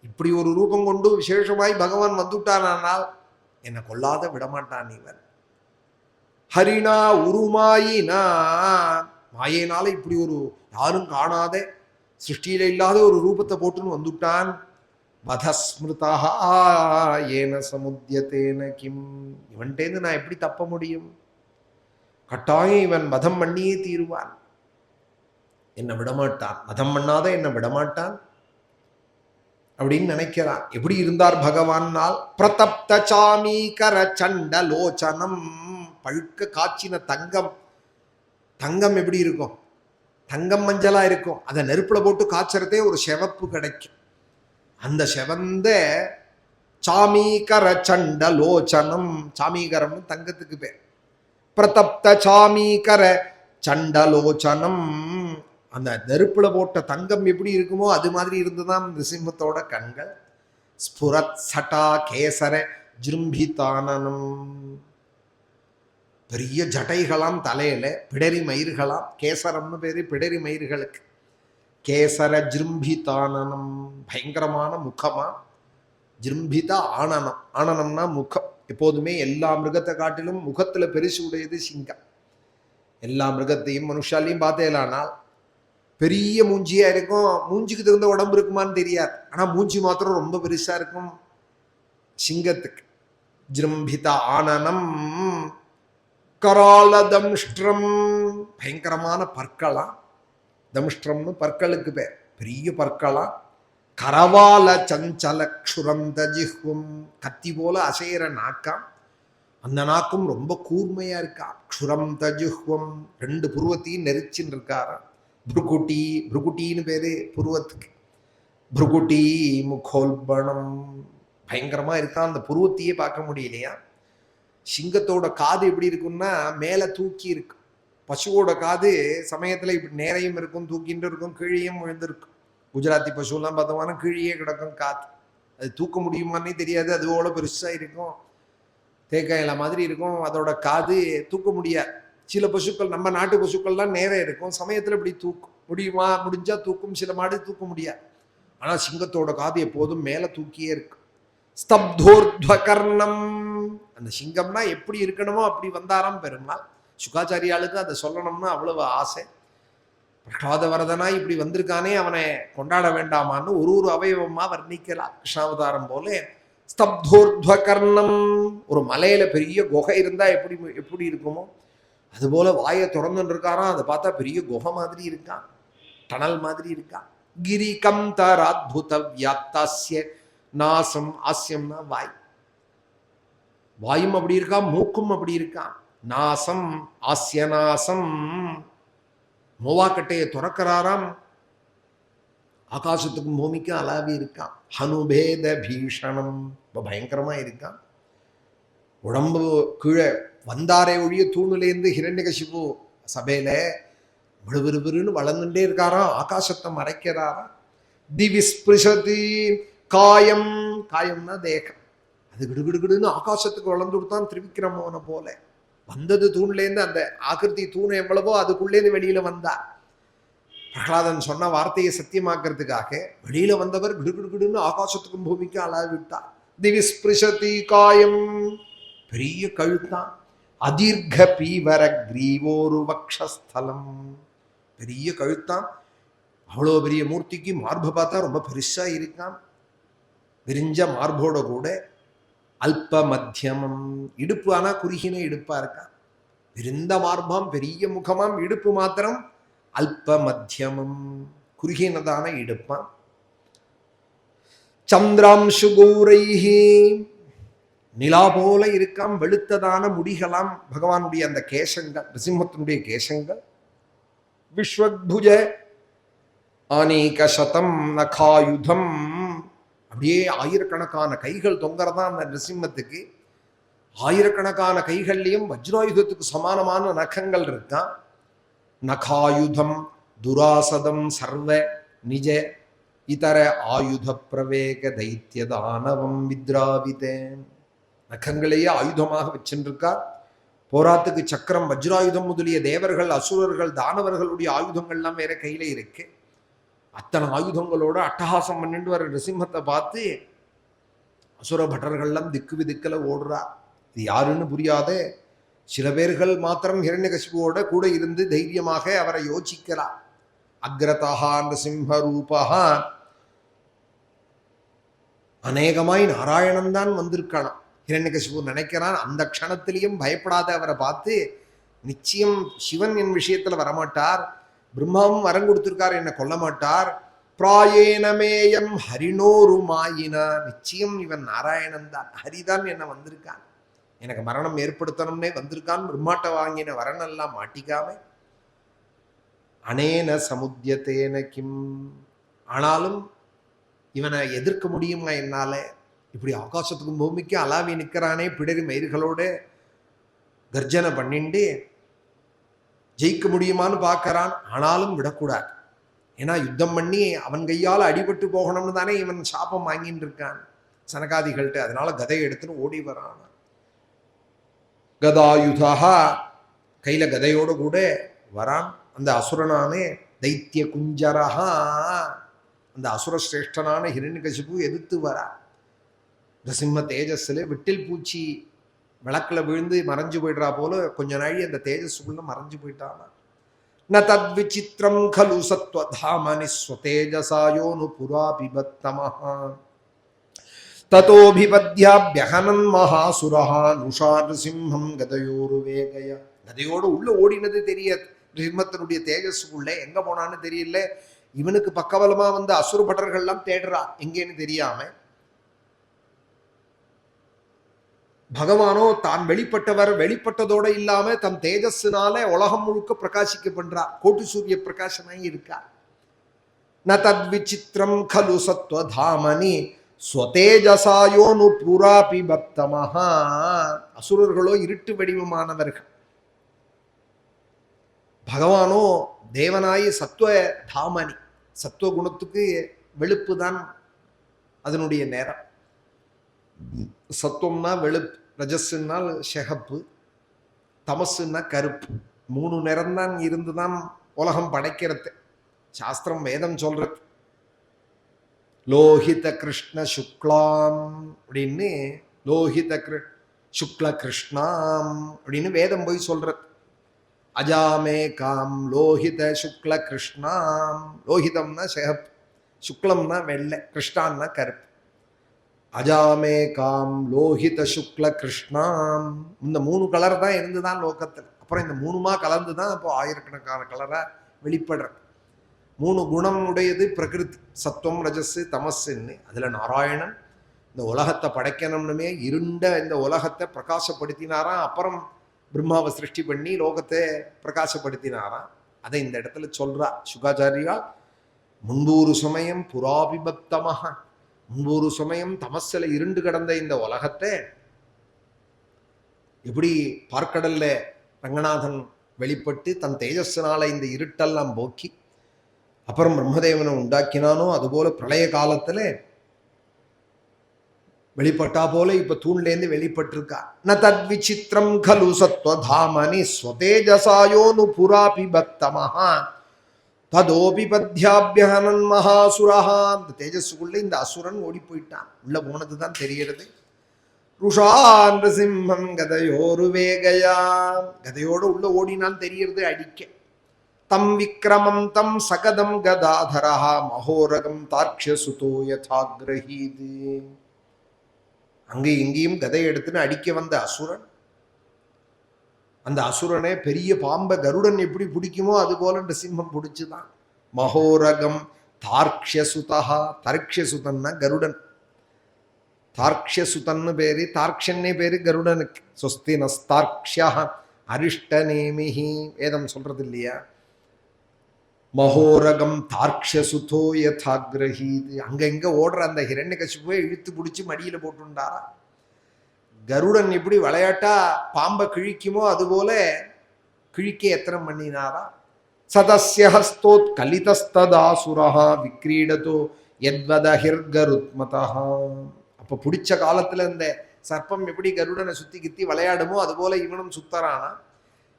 இப்படி ஒரு ரூபம் கொண்டு விசேஷமாய் பகவான் வந்துட்டானால் என்னை கொல்லாத விடமாட்டான் இவன் ஹரிணா உருமாயினா மாயினால இப்படி ஒரு யாரும் காணாத சிருஷ்டியில இல்லாத ஒரு ரூபத்தை போட்டுன்னு வந்துட்டான் வதஸ்மிருதா ஏன சமுத்தியதேன கிம் இவன்டேந்து நான் எப்படி தப்ப முடியும் கட்டாயம் இவன் வதம் பண்ணியே தீருவான் என்ன விடமாட்டான் வதம் பண்ணாத என்ன விடமாட்டான் அப்படின்னு நினைக்கிறான் எப்படி இருந்தார் பகவானால் பிரதப்த சாமீகர சண்டலோச்சனம் பழுக்க காய்ச்சின தங்கம் தங்கம் எப்படி இருக்கும் தங்கம் மஞ்சளா இருக்கும் அதை நெருப்புல போட்டு காய்ச்சறதே ஒரு செவப்பு கிடைக்கும் அந்த செவந்த சாமீகர சண்டலோச்சனம் சாமீகரம் தங்கத்துக்கு பேர் பிரதப்த சாமீகர சண்டலோச்சனம் அந்த நெருப்புல போட்ட தங்கம் எப்படி இருக்குமோ அது மாதிரி இருந்துதான் நிருசிம்மத்தோட கண்கள் ஸ்புரத் சட்டா கேசர ஜிரும்பிதானனம் பெரிய ஜடைகளாம் தலையில பிடரி மயிர்களாம் கேசரம்னு பேரு பிடரி மயிர்களுக்கு கேசர ஜிரும்பிதானனம் பயங்கரமான முகமா ஜிரும்பித ஆனனம் ஆனனம்னா முகம் எப்போதுமே எல்லா மிருகத்தை காட்டிலும் முகத்துல பெருசு உடையது சிங்கம் எல்லா மிருகத்தையும் மனுஷாலையும் பார்த்தேலானால் பெரிய மூஞ்சியா இருக்கும் மூஞ்சிக்கு தகுந்த உடம்பு இருக்குமான்னு தெரியாது ஆனா மூஞ்சி மாத்திரம் ரொம்ப பெருசா இருக்கும் சிங்கத்துக்கு ஜிரும்பித ஆனனம் கரால தம்ஷ்ட்ரம் பயங்கரமான பற்களா தம்ஷ்ட்ரம்னு பற்களுக்கு பேர் பெரிய பற்களா கரவால சஞ்சலக்ஷுரம் தஜிஹ்வம் கத்தி போல அசைகிற நாக்காம் அந்த நாக்கும் ரொம்ப கூர்மையா இருக்கா க்ஷுரம் தஜிஹ்வம் ரெண்டு புருவத்தையும் நெரிச்சின்னு இருக்காரா भ्रुकुटी भ्रुकुटीன்னு பேரு புருவத்துக்கு भ्रुकुटी முகோல்பணம் பயங்கரமா இருக்கா அந்த புருவத்தையே பார்க்க முடியலையா சிங்கத்தோட காது எப்படி இருக்கும்னா மேல தூக்கி இருக்கு பசுவோட காது சமயத்துல இப்படி நேரையும் இருக்கும் தூக்கிட்டு இருக்கும் கீழேயும் விழுந்திருக்கும் குஜராத்தி பசுலாம் பார்த்தோம்னா கீழே கிடக்கும் காத்து அது தூக்க முடியுமான்னே தெரியாது அதுவோட பெருசா இருக்கும் தேக்காயில மாதிரி இருக்கும் அதோட காது தூக்க முடியாது சில பசுக்கள் நம்ம நாட்டு பசுக்கள்லாம் நேரம் இருக்கும் சமயத்துல இப்படி தூக்கும் முடியுமா முடிஞ்சா தூக்கும் சில மாடு தூக்க முடியாது ஆனா சிங்கத்தோட காது எப்போதும் மேல தூக்கியே இருக்கும் ஸ்தப்தோர்த்வகர்ணம் அந்த சிங்கம்னா எப்படி இருக்கணுமோ அப்படி வந்தாராம் பெருமாள் சுகாச்சாரியாளுக்கு அதை சொல்லணும்னு அவ்வளவு ஆசை பிரகலாத வரதனா இப்படி வந்திருக்கானே அவனை கொண்டாட வேண்டாமான்னு ஒரு அவயவமா வர்ணிக்கலாம் கிருஷ்ணாவதாரம் போல ஸ்தப்தோர்த்வகர்ணம் ஒரு மலையில பெரிய குகை இருந்தா எப்படி இருக்குமோ அதுபோல வாயை திறந்துட்டு இருக்காராம் அதை பார்த்தா பெரிய குகை மாதிரி இருக்கான் டனல் மாதிரி இருக்கான் கிரிகம் தராத்புத வியாப்தாஸ்ய நாசம் ஆஸ்யம்னா வாய் வாயும் அப்படி இருக்கா மூக்கும் அப்படி இருக்கான் நாசம் ஆஸ்ய நாசம் மோவாக்கட்டையை துறக்கிறாராம் ஆகாசத்துக்கும் பூமிக்கும் அலாவி இருக்கான் ஹனுபேத பீஷணம் பயங்கரமா இருக்கான் உடம்பு கீழே வந்தாரே ஒழிய தூணுலேருந்து ஹிரண்யகசிபு சபையில விறுவிறுன்னு வளர்ந்துட்டே இருக்காராம் ஆகாசத்தை மறைக்கிறாராம் திவிஸ்பிருஷதி காயம் காயம்னா தேகம் அது கிடுகிடுகிடுன்னு ஆகாசத்துக்கு வளர்ந்து கொடுத்தான் திரிவிக்ரமோனை போல வந்தது தூண்லேருந்து அந்த ஆகிருதி தூண் எவ்வளவோ அதுக்குள்ளேருந்து வெளியில வந்தார் பிரகலாதன் சொன்ன வார்த்தையை சத்தியமாக்குறதுக்காக வெளியில வந்தவர் கிடுகிடுகிடுன்னு ஆகாசத்துக்கும் பூமிக்கும் அளாவி விட்டார் திவிஸ்பிருஷதி காயம் பெரிய கழுத்தான் அதீர்க பீவர கிரீவோரு வக்ஷஸ்தலம் பெரிய கழுத்தான் அவ்வளோ பெரிய மூர்த்திக்கு மார்பை பார்த்தா ரொம்ப பெருசா இருக்கான் விரிஞ்ச மார்போட கூட அல்ப மத்தியமம் இடுப்பு ஆனா குறுகின இடுப்பா இருக்கான் விரிந்த மார்பம் பெரிய முகமாம் இடுப்பு மாத்திரம் அல்ப மத்தியமம் குறுகினதான இடுப்பான் சந்திராம்சு கௌரைஹி, நிலா போல இருக்காம் வெளுத்ததான முடிகளாம் பகவானுடைய அந்த கேசங்கள், நரசிம்மத்தினுடைய கேசங்கள். விஸ்வக்புஜ அநேக சதம் நகாயுதம், அப்படியே ஆயிரக்கணக்கான கைகள் தொங்கறதா அந்த நரசிம்மத்துக்கு. ஆயிரக்கணக்கான கைகள்லையும் வஜ்ராயுதத்துக்கு சமானமான நகங்கள் இருக்கான். நகாயுதம் துராசதம் சர்வ நிஜ இதர ஆயுத பிரவேக தைத்தியதானவம் வித்ராவிதேன். நகங்களையே ஆயுதமாக வச்சுருக்கார். போராத்துக்கு சக்கரம், வஜ்ராயுதம் முதலிய தேவர்கள், அசுரர்கள், தானவர்களுடைய ஆயுதங்கள்லாம் வேற கையில இருக்கு. அத்தனை ஆயுதங்களோட அட்டகாசம் பண்ணிட்டு வர நரசிம்மத்தை பார்த்து அசுர பட்டர்கள்லாம் திக்கு விதிக்கல ஓடுறா. இது யாருன்னு புரியாத சில பேர்கள் மாத்திரம் ஹிரண்யகசிபுவோட கூட இருந்து தைரியமாக அவரை யோசிக்கலாம். அக்ரதா நரசிம்ம ரூபா, அநேகமாய் நாராயணன் தான் வந்திருக்கலாம். ஹிரண்யகசிபு நினைக்கிறான். அந்த க்ஷணத்திலையும் பயப்படாத அவரை பார்த்து, நிச்சயம் சிவன் என் விஷயத்துல வரமாட்டார், பிரம்மாவும் வரம் கொடுத்திருக்கார், என்னை கொல்ல மாட்டார். பிராயேனமேயம் ஹரிணோருமாயினா, நிச்சயம் இவன் நாராயணன் தான், ஹரிதான் என்ன வந்திருக்கான், எனக்கு மரணம் ஏற்படுத்தணும்னே வந்திருக்கான். பிரம்மாட்ட வாங்கின வரனெல்லாம் மாட்டிக்காம அனேன சமுத்தியத்தேன கிம், ஆனாலும் இவனை எதிர்க்க முடியுமா என்னால? இப்படி ஆகாசத்துக்கும் பூமிக்கு அலாவி நிற்கிறானே பிடரி மயிர்களோட கர்ஜனை பண்ணிண்டு, ஜெயிக்க முடியுமான்னு பார்க்கறான். ஆனாலும் விடக்கூடாது. ஏன்னா யுத்தம் பண்ணி அவன் கையால் அடிபட்டு போகணும்னு தானே இவன் சாபம் வாங்கிட்டு இருக்கான் சனகாதிகள்கிட்ட. அதனால கதையை எடுத்துன்னு ஓடி வரான். கதாயுதா, கையில கதையோடு கூட வரான். அந்த அசுரனானே தைத்திய குஞ்சரஹா, அந்த அசுரசிரேஷ்டனான ஹிரண்யகசிபு எதிர்த்து வரான். நரசிம்ம தேஜஸ்ல விட்டில் பூச்சி விளக்குல விழுந்து மறைஞ்சு போயிடுறா போல கொஞ்ச நாழி அந்த தேஜஸுக்குள்ள மறைஞ்சு போயிட்டானா. ந தத் விசித்திரம் கலு சத்வதாமனி ஸ்வதேஜசாயோனு புரா பிபத்தமஹ ததோபிபத்யாப்யஹனன் மகாசுரஹா நுஷா நரசிம்மம் கதையோரு வேகய. கதையோடு உள்ள ஓடினது தெரியாது. நரசிம்மத்தினுடைய தேஜஸுக்குள்ள எங்க போனான்னு தெரியல. இவனுக்கு பக்கபலமா வந்து அசுர பட்டர்கள்லாம் தேடுறா எங்கேன்னு தெரியாம. பகவானோ தான் வெளிப்பட்டவர், வெளிப்பட்டதோட இல்லாம தன் தேஜஸ்னால உலகம் முழுக்க பிரகாசிக்க பண்றார். கோட்டு சூரிய பிரகாசமாய் இருக்கார். ந தத் விசித்திரம் கலு சத்வதாமனி ஸ்வதேஜசாயோனு புராபி பக்தமஹா. அசுரர்களோ இருட்டு வடிவமானவர்கள், பகவானோ தேவனாய் சத்துவ தாமனி, சத்துவ குணத்துக்கு வெளுப்பு தான் அதனுடைய நேரம். சத்துவம்னா வெளுப்பு, ரஜஸ்னால் ஷெகப்பு, தமசுன்னா கருப்பு. 3 நிறம்தான் இருந்துதான் உலகம் படைக்கிறது. சாஸ்திரம் வேதம் சொல்றது லோஹித கிருஷ்ண சுக்லாம் அப்படின்னு, லோஹித சுக்ல கிருஷ்ணாம் அப்படின்னு வேதம் போய் சொல்றது. அஜாமே காம் லோஹித சுக்ல கிருஷ்ணாம். லோஹிதம்னா ஷெகப்பு, சுக்லம்னா வெள்ளை, கிருஷ்ணான்னா கருப்பு. அஜாமே காம் லோஹித சுக்ல கிருஷ்ணாம். இந்த 3 கலர் தான் இருந்துதான் லோகத்தில். அப்புறம் இந்த 3மா கலந்து தான் இப்போ ஆயிரக்கணக்கான கலரா வெளிப்படுறது. 3 குணம் உடையது பிரகிருதி, சத்துவம் ரஜஸ் தமஸ்ன்னு. அதுல நாராயணன் இந்த உலகத்தை படைக்கணும்னுமே இருண்ட இந்த உலகத்தை பிரகாசப்படுத்தினாராம். அப்புறம் பிரம்மாவை சிருஷ்டி பண்ணி லோகத்தை பிரகாசப்படுத்தினாராம். அதை இந்த இடத்துல சொல்றா சுகாச்சாரியா. முன்பு ஒரு சமயம் புராபிபக்தமாக, முன்பு ஒரு சமயம் தமஸ்ல இருண்டு கிடந்த இந்த உலகத்தை எப்படி பார்க்கடல்ல ரங்கநாதன் வெளிப்பட்டு தன் தேஜஸ்னால இந்த இருட்டெல்லாம் போக்கி அப்புறம் பிரம்மதேவனை உண்டாக்கினானோ, அதுபோல பிரளய காலத்துல வெளிப்பட்டா போல இப்ப தூண்லேருந்து வெளிப்பட்டிருக்கா. ந தத் விசித்திரம் கலு சத்வதாமனி ஸ்வதேஜசாயோனு புராபி பக்தமஹா ததோபிபத்யாபியஹனன் மகாசுரஹா. அந்த தேஜஸுக்குள்ள இந்த அசுரன் ஓடி போயிட்டான். உள்ள போனதுதான் தெரியறது. ருஷா நரசிம்மம் கதையோரு வேகையா. கதையோடு உள்ள ஓடினான் தெரியறது அடிக்க. தம் விக்ரமம் தம் சகதம் கதாதரஹா மகோரகம் தார்க்ஷசுதோ யதாக்ரஹீது. அங்கே இங்கேயும் கதை எடுத்துன்னு அடிக்க வந்த அசுரன், அந்த அசுரனே பெரிய பாம்பை கருடன் எப்படி பிடிக்குமோ அது போல நரசிம்மம் பிடிச்சுதான். மகோரகம் தார்க்ஷசுதா. தர்க்ஷசுதன்னா கருடன், தார்க்ஷசுதன்னு பேரு, தார்க்ஷன்னே பேரு கருடனுக்கு. சொஸ்தி நஸ்தார்க்ஷ்யா அரிஷ்டநேமிஹி வேதம் சொல்றது இல்லையா? மகோரகம் தார்க்ஷசுதோ யதாக்ரஹீத். அங்க இங்க ஓடுற அந்த ஹிரண்யகசிபுவை இழுத்து பிடிச்சி மடியில போட்டுண்டாரா. கருடன் எப்படி விளையாட்டா பாம்பை கிழிக்குமோ அதுபோல கிழிக்க எத்தனை பண்ணினாரா. சதஸ்ய ஹஸ்தோத் கலிதஸ்ததாசுரஹா விக்ரீடதோ யத்வதஹிர்கருத்மதா. அப்ப பிடிச்ச காலத்துல இந்த சர்ப்பம் எப்படி கருடனை சுத்தி கித்தி விளையாடுமோ அதுபோல இவனும் சுத்தரானா.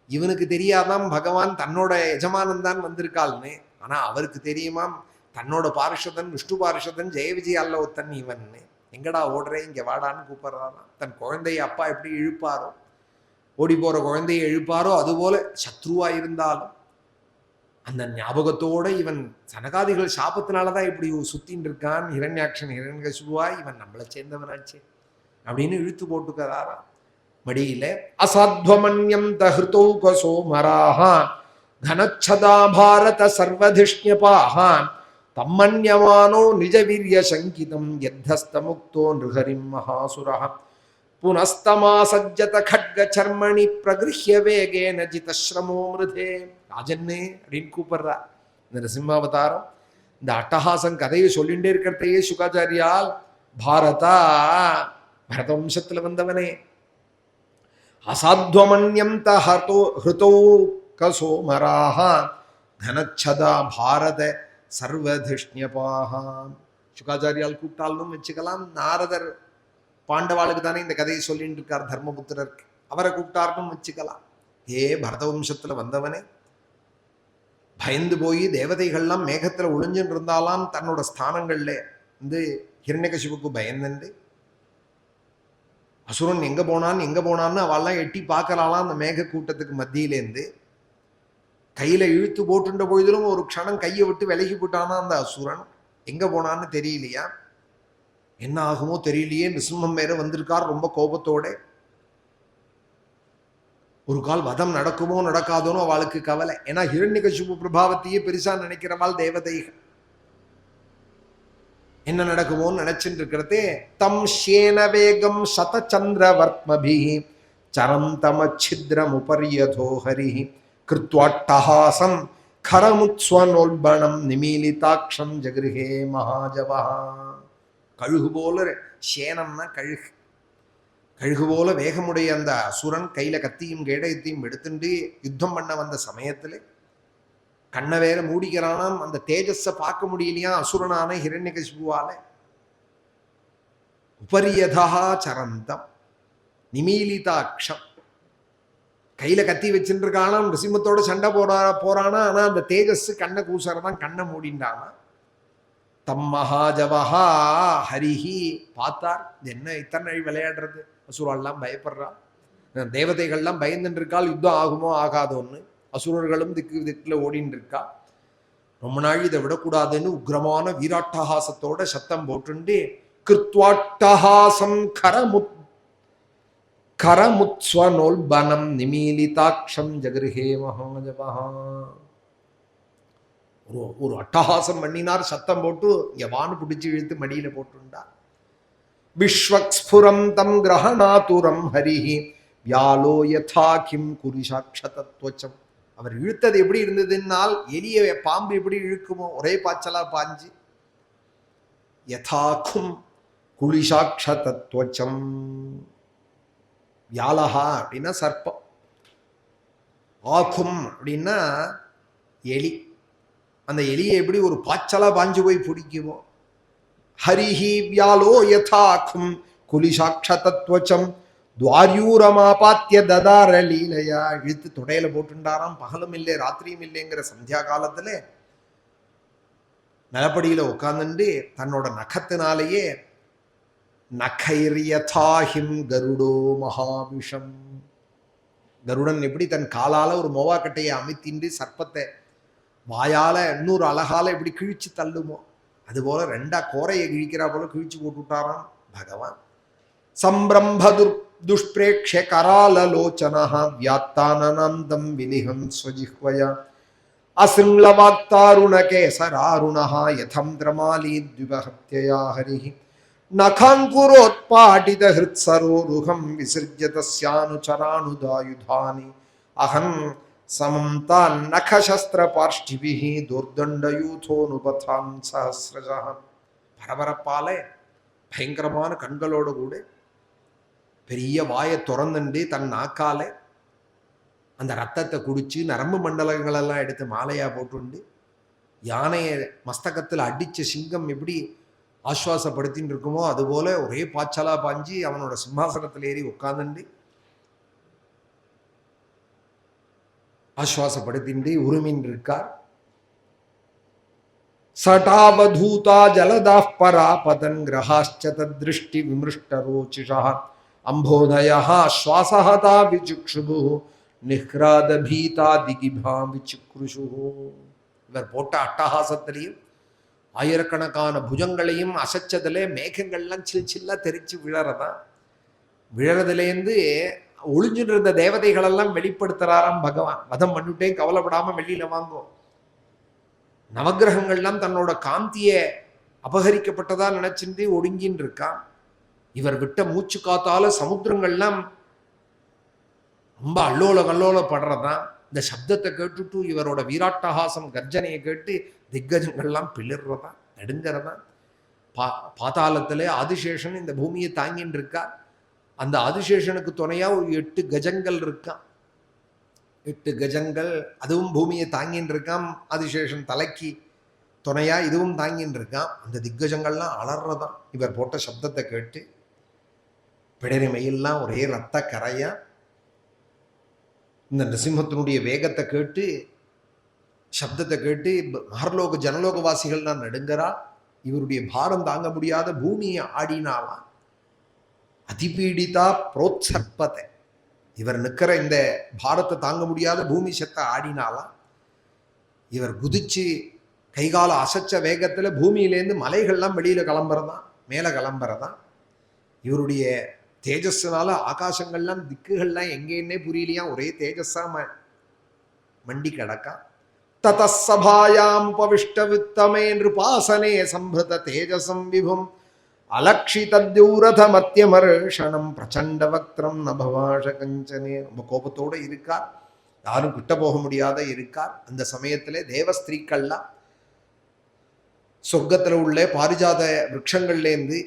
இவனுக்கு தெரியாதாம் பகவான் தன்னோட எஜமானன் தான் வந்திருக்காள்னு. ஆனா அவருக்கு தெரியுமாம் தன்னோட பார்ஷதன் விஷ்ணு பார்ஷதன் ஜெய விஜய் அல்ல ஒத்தன் இவன்னு. எங்கடா ஓடுறே இங்க வாடான்னு கூப்பிடுறானா. தன் குழந்தைய அப்பா எப்படி இழுப்பாரோ, ஓடி போற குழந்தையை இழுப்பாரோ அதுபோல சத்ருவா இருந்தாலும் அந்த ஞாபகத்தோட இவன் சனகாதிகள் சாபத்தினாலதான் இப்படி சுத்தின்னு இருக்கான். ஹிரண்யாக்ஷன் ஹிரண்யகசிபுவா இவன் நம்மளை சேர்ந்தவனாச்சு அப்படின்னு இழுத்து போட்டுக்கிறாரா மடியில. அசாத்வமன்யம் தஹ்ருதௌ கசோமராஹ கனச்சதா பாரத சர்வதிஷ்யபாஹ தம்மன்யமானோ நிஜவீரிய சங்கிதம் யத்தஸ்தமுக்தோ நிருஹரிம் மகாசுரஹ புனஸ்தமா சஜ்ஜத खड्ग சர்மணி பிரகிருஹ்ய வேகேன ஜிதஸ்ரமோ மிருதே. ராஜன்னே அப்படின்னு கூப்பிடுறா. இந்த நரசிம்மாவதாரம் இந்த அட்டஹாசம் கதையை சொல்லிண்டே இருக்கிறதையே சுகாச்சாரியால் பாரதா பரத வம்சத்துல வந்தவனே அசாத்வமன்யம் ஹ்ருதௌ கசோமராஹ கனச்சதா பாரத சர்வதிஷ்யபாஹ. சுகாச்சாரியால் கூப்பிட்டாலும் வச்சுக்கலாம். நாரதர் பாண்டவாளுக்கு தானே இந்த கதையை சொல்லிட்டு இருக்கார் தர்மபுத்திரருக்கு, அவரை கூப்பிட்டாருன்னு வச்சுக்கலாம். ஏ பரத வம்சத்துல வந்தவனே, பயந்து போய் தேவதைகள்லாம் மேகத்துல ஒளிஞ்சுன்னு இருந்தாலாம் தன்னோட ஸ்தானங்கள்ல வந்து ஹிரண்யகசிபுக்கு பயந்துண்டு அசுரன் எங்க போனான்னு அவெல்லாம் எட்டி பார்க்கறாளாம். அந்த மேக கூட்டத்துக்கு மத்தியிலேருந்து கையில இழுத்து போட்டுன்ற பொழுதிலும் ஒரு க்ஷணம் கையை விட்டு விலகி போட்டானா அந்த அசுரன். எங்க போனான்னு தெரியலையா, என்ன ஆகுமோ தெரியலையே. நிருசிம்மம் வேற வந்திருக்கார் ரொம்ப கோபத்தோட. ஒரு கால் வதம் நடக்குமோ நடக்காதோனோ அவளுக்கு கவலை. ஏன்னா ஹிரண்யகசிபு பிரபாவத்தையே பெருசா நினைக்கிறவாள் தேவதைகள். என்ன நடக்குமோன்னு நினைச்சுட்டு இருக்கிறதே. தம் ஷேன வேகம் சதச்சந்திரவர்த்மபி சரந்தமச்சித்ரம் உபரியதோ ஹரி கிருத்வாட்டஹாசம் கரமுத்ஸ்வனோல்பணம் நிமீலிதாட்சம் ஜகிருஹே மகாஜவா. கழுகு போல சேனம்னா கழுகு, கழுகு போல வேகமுடைய அந்த அசுரன் கையில கத்தியும் கேடயத்தையும் எடுத்துட்டு யுத்தம் பண்ண வந்த சமயத்துல கண்ணை வேற மூடிக்கிறானாம். அந்த தேஜஸை பார்க்க முடியலையா அசுரனான ஹிரண்யகசிபுவால. உபரியதா சரந்தம் நிமீலிதாட்சம், கையில கத்தி வச்சுட்டு இருக்கானாம். நிருசிம்மத்தோட சண்டை போறானா. ஆனா அந்த தேஜஸ் கண்ணை கூசறதான், கண்ணை மூடிண்டானா. தம் மகாஜவஹா ஹரிஹி பார்த்தார். என்ன இத்தனை விளையாடுறது, அசுரெல்லாம் பயப்படுறா, தேவதைகள்லாம் பயந்துட்டு இருக்காள் யுத்தம் ஆகுமோ ஆகாதோன்னு. அசுரர்களும் திக்கு திக்குல ஓடின்னு இருக்கா. ரொம்ப நாள் இதை விடக்கூடாதுன்னு உக்ரமான வீராட்டஹாசத்தோட சத்தம் போட்டுண்டு கிருத்வாட்டஹாசம் கரமுத்ஸ்வனோல்பனம் நிமீலிதாட்சம் ஜகிருஹே மகாஜவஹ. ஒரு அட்டஹாசம் பண்ணினார், சத்தம் போட்டு எவான்னு பிடிச்சி இழுத்து மடியில போட்டுண்டார். விஸ்வக்ஸ்புரம் தம் கிரகணாதுரம் ஹரிஹி வியாலோ யதா கிம் குறிசாட்சதத்வச்சம். அவர் இழுத்தது எப்படி இருந்ததுன்னால் எலிய பாம்பு எப்படி இழுக்குமோ ஒரே பாய்ச்சலா பாஞ்சு. யதாக்கும் குளிசாட்சதத்வச்சம். வியாலஹா அப்படின்னா சர்ப்பம், ஆக்கும் அப்படின்னா எலி. அந்த எலியை எப்படி ஒரு பாய்ச்சலா பாஞ்சு போய் பிடிக்குமோ. ஹரிஹி வியாலோ யதாக்கும் குலிசாட்சதத்வச்சம் துவாரியூரமாபாத்திய ததார லீலையா. இழுத்து தொடையில போட்டுண்டாராம். பகலும் இல்லை ராத்திரியும் இல்லைங்கிற சந்தியா காலத்துல நிலப்படியில உட்கார்ந்துட்டு தன்னோட நகத்தினாலேயே நகைரியதாஹிம் கருடோ மகாவிஷம். கருடன் எப்படி தன் காலால ஒரு மோவாக்கட்டையை அமைத்திண்டு சர்ப்பத்தை வாயால இன்னொரு அழகால எப்படி கிழிச்சு தள்ளுமோ அதுபோல ரெண்டா கோரையை கிழிக்கிறா போல கிழிச்சு போட்டுட்டாராம் பகவான். சம்பிரம்ப துஷ்பிரேக்ஷ கராலலோச்சனஹ வியாத்தானந்தம் வினிஹம் ஸ்வஜிஹ்வயா அசிம்லவாக்தாருண கேசராருணஹ யதம் திரமாலி த்விபஹத்யயா ஹரிஹி நகாங்குரோத்பாடித ஹிருத்சரோருகம் விசிர்ஜ்ய தஸ்யானுச்சரானுதாயுதானி அஹம் சமம் தான் நகசஸ்திர பார்ஷ்டிபிஹி துர்தண்டயூதோனுபதான் சஹஸ்ரஜா. பரபரப்பாலே பயங்கரமான கண்களோடு கூட பெரிய வாயை திறந்துண்டு தன் நாக்காலே அந்த ரத்தத்தை குடிச்சு நரம்பு மண்டலங்களெல்லாம் எடுத்து மாலையா போட்டுண்டு யானையை மஸ்தகத்தில் அடிச்ச சிங்கம் எப்படி ஆஸ்வாசப்படுத்தின்னு இருக்குமோ அதுபோல ஒரே பாய்ச்சலா பாஞ்சி அவனோட சிம்மாசனத்தில் ஏறி உட்கார்ந்துண்டு ஆஸ்வாசப்படுத்திண்டு உருமின் இருக்கார். சடாவதூதா ஜலதா பராபதன் கிரகாச்ச தத்ருஷ்டி விமிருஷ்டரோச்சிஷா அம்போதயா ஸ்வாசஹதா விசுக்ஷுபு நிஹ்ராத பீதா திகிபா விசுக்ருஷு. இவர் போட்ட அட்டகாசத்திலையும் ஆயிரக்கணக்கான புஜங்களையும் அசைச்சதிலே மேகங்கள்லாம் சில்லா தெரிச்சு விழறதான். விழறதுலேருந்து ஒளிஞ்சுட்டு இருந்த தேவதைகளெல்லாம் வெளிப்படுத்துறாராம் பகவான். வதம் பண்ணிட்டே கவலைப்படாம வெளியில வாங்கும். நவகிரகங்கள்லாம் தன்னோட காந்தியை அபகரிக்கப்பட்டதா நினைச்சிருந்து ஒடுங்கின்னு இருக்கான். இவர் விட்ட மூச்சு காத்தால சமுத்திரங்கள்லாம் ரொம்ப அல்லோல கல்லோல படுறதான். இந்த சப்தத்தை கேட்டுட்டு இவரோட வீராட்டஹாசம் கர்ஜனையை கேட்டு திக்கஜங்கள்லாம் பிளிர்றதான் நடுங்கிறதான். பாதாளத்திலே ஆதிசேஷன் இந்த பூமியை தாங்கின்னு இருக்கார். அந்த ஆதிசேஷனுக்கு துணையா ஒரு 8 கஜங்கள் இருக்கான். 8 கஜங்கள் அதுவும் பூமியை தாங்கின்னு இருக்கான். ஆதிசேஷன் தலைக்கு துணையா இதுவும் தாங்கின்னு இருக்கான். அந்த திக்கஜங்கள்லாம் அலறதான் இவர் போட்ட சப்தத்தை கேட்டு. பிடரி மயில்லாம் ஒரே ரத்த கரையா. இந்த நரசிம்மத்தினுடைய வேகத்தை கேட்டு சப்தத்தை கேட்டு மகர்லோக ஜனலோகவாசிகள் தான் நடுங்கரா. இவருடைய பாரம் தாங்க முடியாத பூமியை ஆடினாலாம். அதிபீடிதா புரோத்சர்பத்தை, இவர் நிற்கிற இந்த பாரத்தை தாங்க முடியாத பூமி சத்தை ஆடினாலாம். இவர் குதிச்சு கைகால அசைச்ச வேகத்தில் பூமியிலேருந்து மலைகள்லாம் வெளியில கிளம்புறதான், மேலே கிளம்புறதான். இவருடைய தேஜஸ்னால ஆகாசங்கள்லாம் திக்குகள்லாம் எங்கேன்னே புரியலையா, ஒரே தேஜஸா மண்டி கிடக்கா. ததசபாயாம் பவிஷ்ட வித்தமே நிருபாசனே சம்பிருத தேஜசம் விபும் அலக்ஷிதூரத மத்தியமர்ஷணம் பிரச்சண்ட வக்திரம் நபவாஷ கஞ்சனே. ரொம்ப கோபத்தோடு இருக்கார், யாரும் கிட்ட போக முடியாத இருக்கார். அந்த சமயத்திலே தேவஸ்திரீக்கள்லாம் சொர்க்கத்தில் உள்ள பாரிஜாத விரக்ஷங்கள்லேருந்து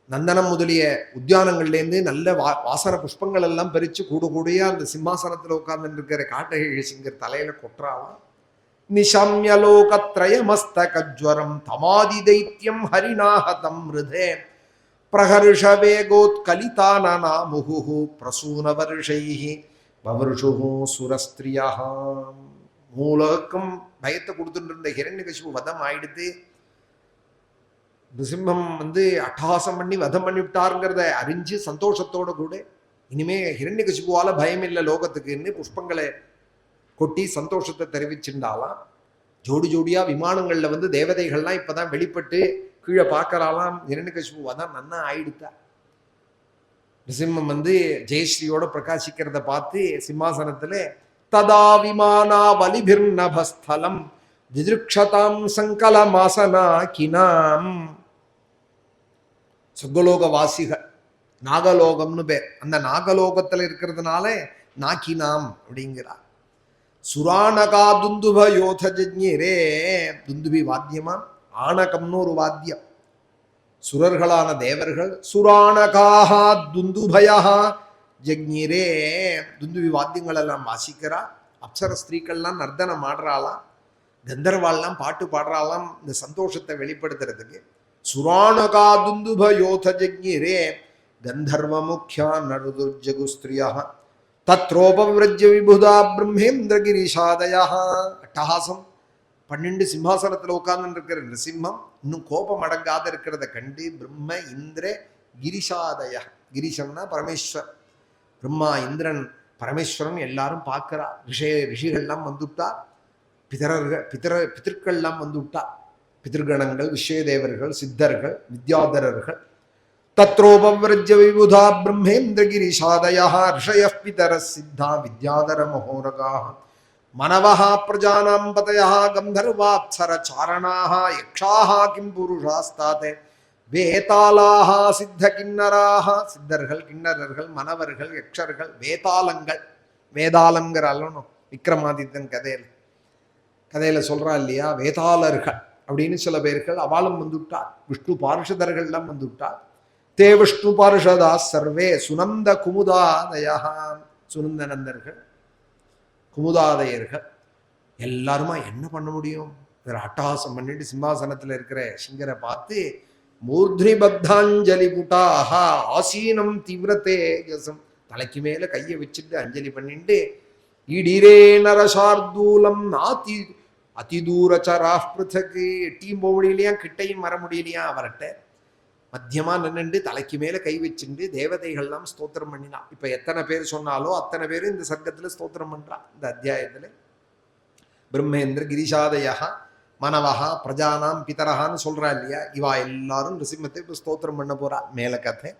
நந்தனம் முதலிய உத்தியானங்கள்லேருந்து நல்ல வாசன புஷ்பங்கள் எல்லாம் பறித்து கூடியா அந்த சிம்மாசனத்தில் உட்கார்ந்து இருக்கிற காட்டகை சிங்கர் தலையில கொட்டுறாவாம். நிஷம்யலோகத்ரயமஸ்தகஜ்வரம் தமாதி தைத்தியம் ஹரிநாஹதம் ஹிருதே பிரஹர்ஷ வேகோத்கலிதானநாமுஹு பிரசூனவர்ஷைஹி வவர்ஷுஹு சுரஸ்திரியா. மூலகம் பயத்தை கொடுத்துட்டு இருந்த ஹிரண்யகசிபு வதம் ஆயிடுத்து. நிருசிம்மம் அட்டகாசம் பண்ணி வதம் பண்ணி விட்டாருங்கிறத அறிஞ்சு சந்தோஷத்தோட கூட இனிமே ஹிரண்யகசிபுவால பயம் இல்லை லோகத்துக்குன்னு புஷ்பங்களை கொட்டி சந்தோஷத்தை தெரிவிச்சுட்டாலாம். ஜோடி ஜோடியா விமானங்கள்ல தேவதைகள்லாம் இப்பதான் வெளிப்பட்டு கீழே பார்க்கறாலாம். ஹிரண்யகசிபு வதம் நன்னா ஆயிடுத்தா. நிருசிம்மம் ஜெயஸ்ரீயோட பிரகாசிக்கிறத பார்த்து சிம்மாசனத்துல ததா விமானா வலிபிர்நபஸ்தலம் திதிருக்ஷதாம் சங்கலமாசனா கினாம். சொர்க்கலோக வாசிகள், நாகலோகம்னு பேர். அந்த நாகலோகத்துல இருக்கிறதுனால நாக்கினாம் அப்படிங்கிறார். சுரானகா துந்துப யோத ஜஜ்ஞரே. துந்துபி வாத்தியமா, ஆனகம்னு ஒரு வாத்தியம். சுரர்களான தேவர்கள் சுரானகாஹா துந்துபயா ஜக்ஞரே துந்துபி வாத்தியங்கள் எல்லாம் வாசிக்கிறா. அப்சர ஸ்திரீக்கள்லாம் நர்த்தனம் ஆடுறாளாம், கந்தர்வாள்லாம் பாட்டு பாடுறாளாம் இந்த சந்தோஷத்தை வெளிப்படுத்துறதுக்கு. சுரானகா துந்துப யோத ஜக்ஞரே கந்தர்வ முக்கியா நருதுர்ஜகுஸ்திரியா தத்ரோபவிரஜ்ய விபுதா பிரம்மேந்திரகிரிஷாதயா. அட்டகாசம் 12 சிம்மாசனத்தில் உட்கார்ந்து இருக்கிற நிருசிம்மம் இன்னும் கோபம் அடங்காத இருக்கிறத கண்டு பிரம்ம இந்திர கிரிஷாதய, கிரிஷம்னா பரமேஸ்வர், பிரம்மா இந்திரன் பரமேஸ்வரன் எல்லாரும் பார்க்கிறா. ரிஷிகள்லாம் வந்துவிட்டா, பிதர்கள்லாம் வந்துவிட்டா, பிதர்கணங்கள், விஸ்வதேவர்கள், சித்தர்கள், வித்யாதரர்கள். தத்ரோபவிரஜ்ய விபுதா பிரம்மேந்திரகிரிஷாதயா ரிஷயः பிதரः சித்தா வித்யாதர மகோரகாः மனவः பிரஜானாம் பதயः கந்தர்வாப்சர சாரணாः யக்ஷாः கிம் புருஷாஸ்தாதே வேதாளாக சித்த கிண்ணராக, சித்தர்கள், கிண்ணறர்கள், மனவர்கள், யக்ஷர்கள், வேதாளங்கள். வேதாளம்ங்கிற அல்லணும் விக்ரமாதித்தன் கதையில சொல்றா இல்லையா, வேதாளர்கள் அப்படின்னு சில பேர்கள் அவளும் வந்துவிட்டார். விஷ்ணு பார்ஷதர்கள்லாம் வந்துவிட்டார். தே விஷ்ணு பார்ஷதா சர்வே சுனந்த குமுதாதயா, சுனந்தனந்தர்கள், குமுதாதயர்கள் எல்லாருமா என்ன பண்ண முடியும்? வேற அட்டகாசம் பண்ணிட்டு சிம்மாசனத்தில் இருக்கிற சிங்கரை பார்த்து மூர்த்னி பத்தாஞ்சலி புட்டாக ஆசீனம் தீவிரத்தே ஜசம், தலைக்கு மேல கையை வச்சுட்டு அஞ்சலி பண்ணிட்டு இடீரே நரசார்தூலம் நாத்தி அதிதூரச்சரா பிருத்தக்கு, எட்டியும் போக முடியலையா கிட்டையும் வர முடியலையா அவர்கிட்ட மத்தியமா நின்றுண்டு தலைக்கு மேல கை வச்சுட்டு தேவதைகள்லாம் ஸ்தோத்திரம் பண்ணினா. இப்ப எத்தனை பேர் சொன்னாலோ அத்தனை பேரும் இந்த சர்க்கத்துல ஸ்தோத்திரம் பண்றா. இந்த அத்தியாயத்துல பிரம்மேந்திர கிரிஷாதயா மனவஹா பிரஜானாம் பிதரஹான்னு சொல்றா இல்லையா, இவா எல்லாரும் நிருசிம்மத்தை இப்ப ஸ்தோத்திரம் பண்ண போறா. மேல கதை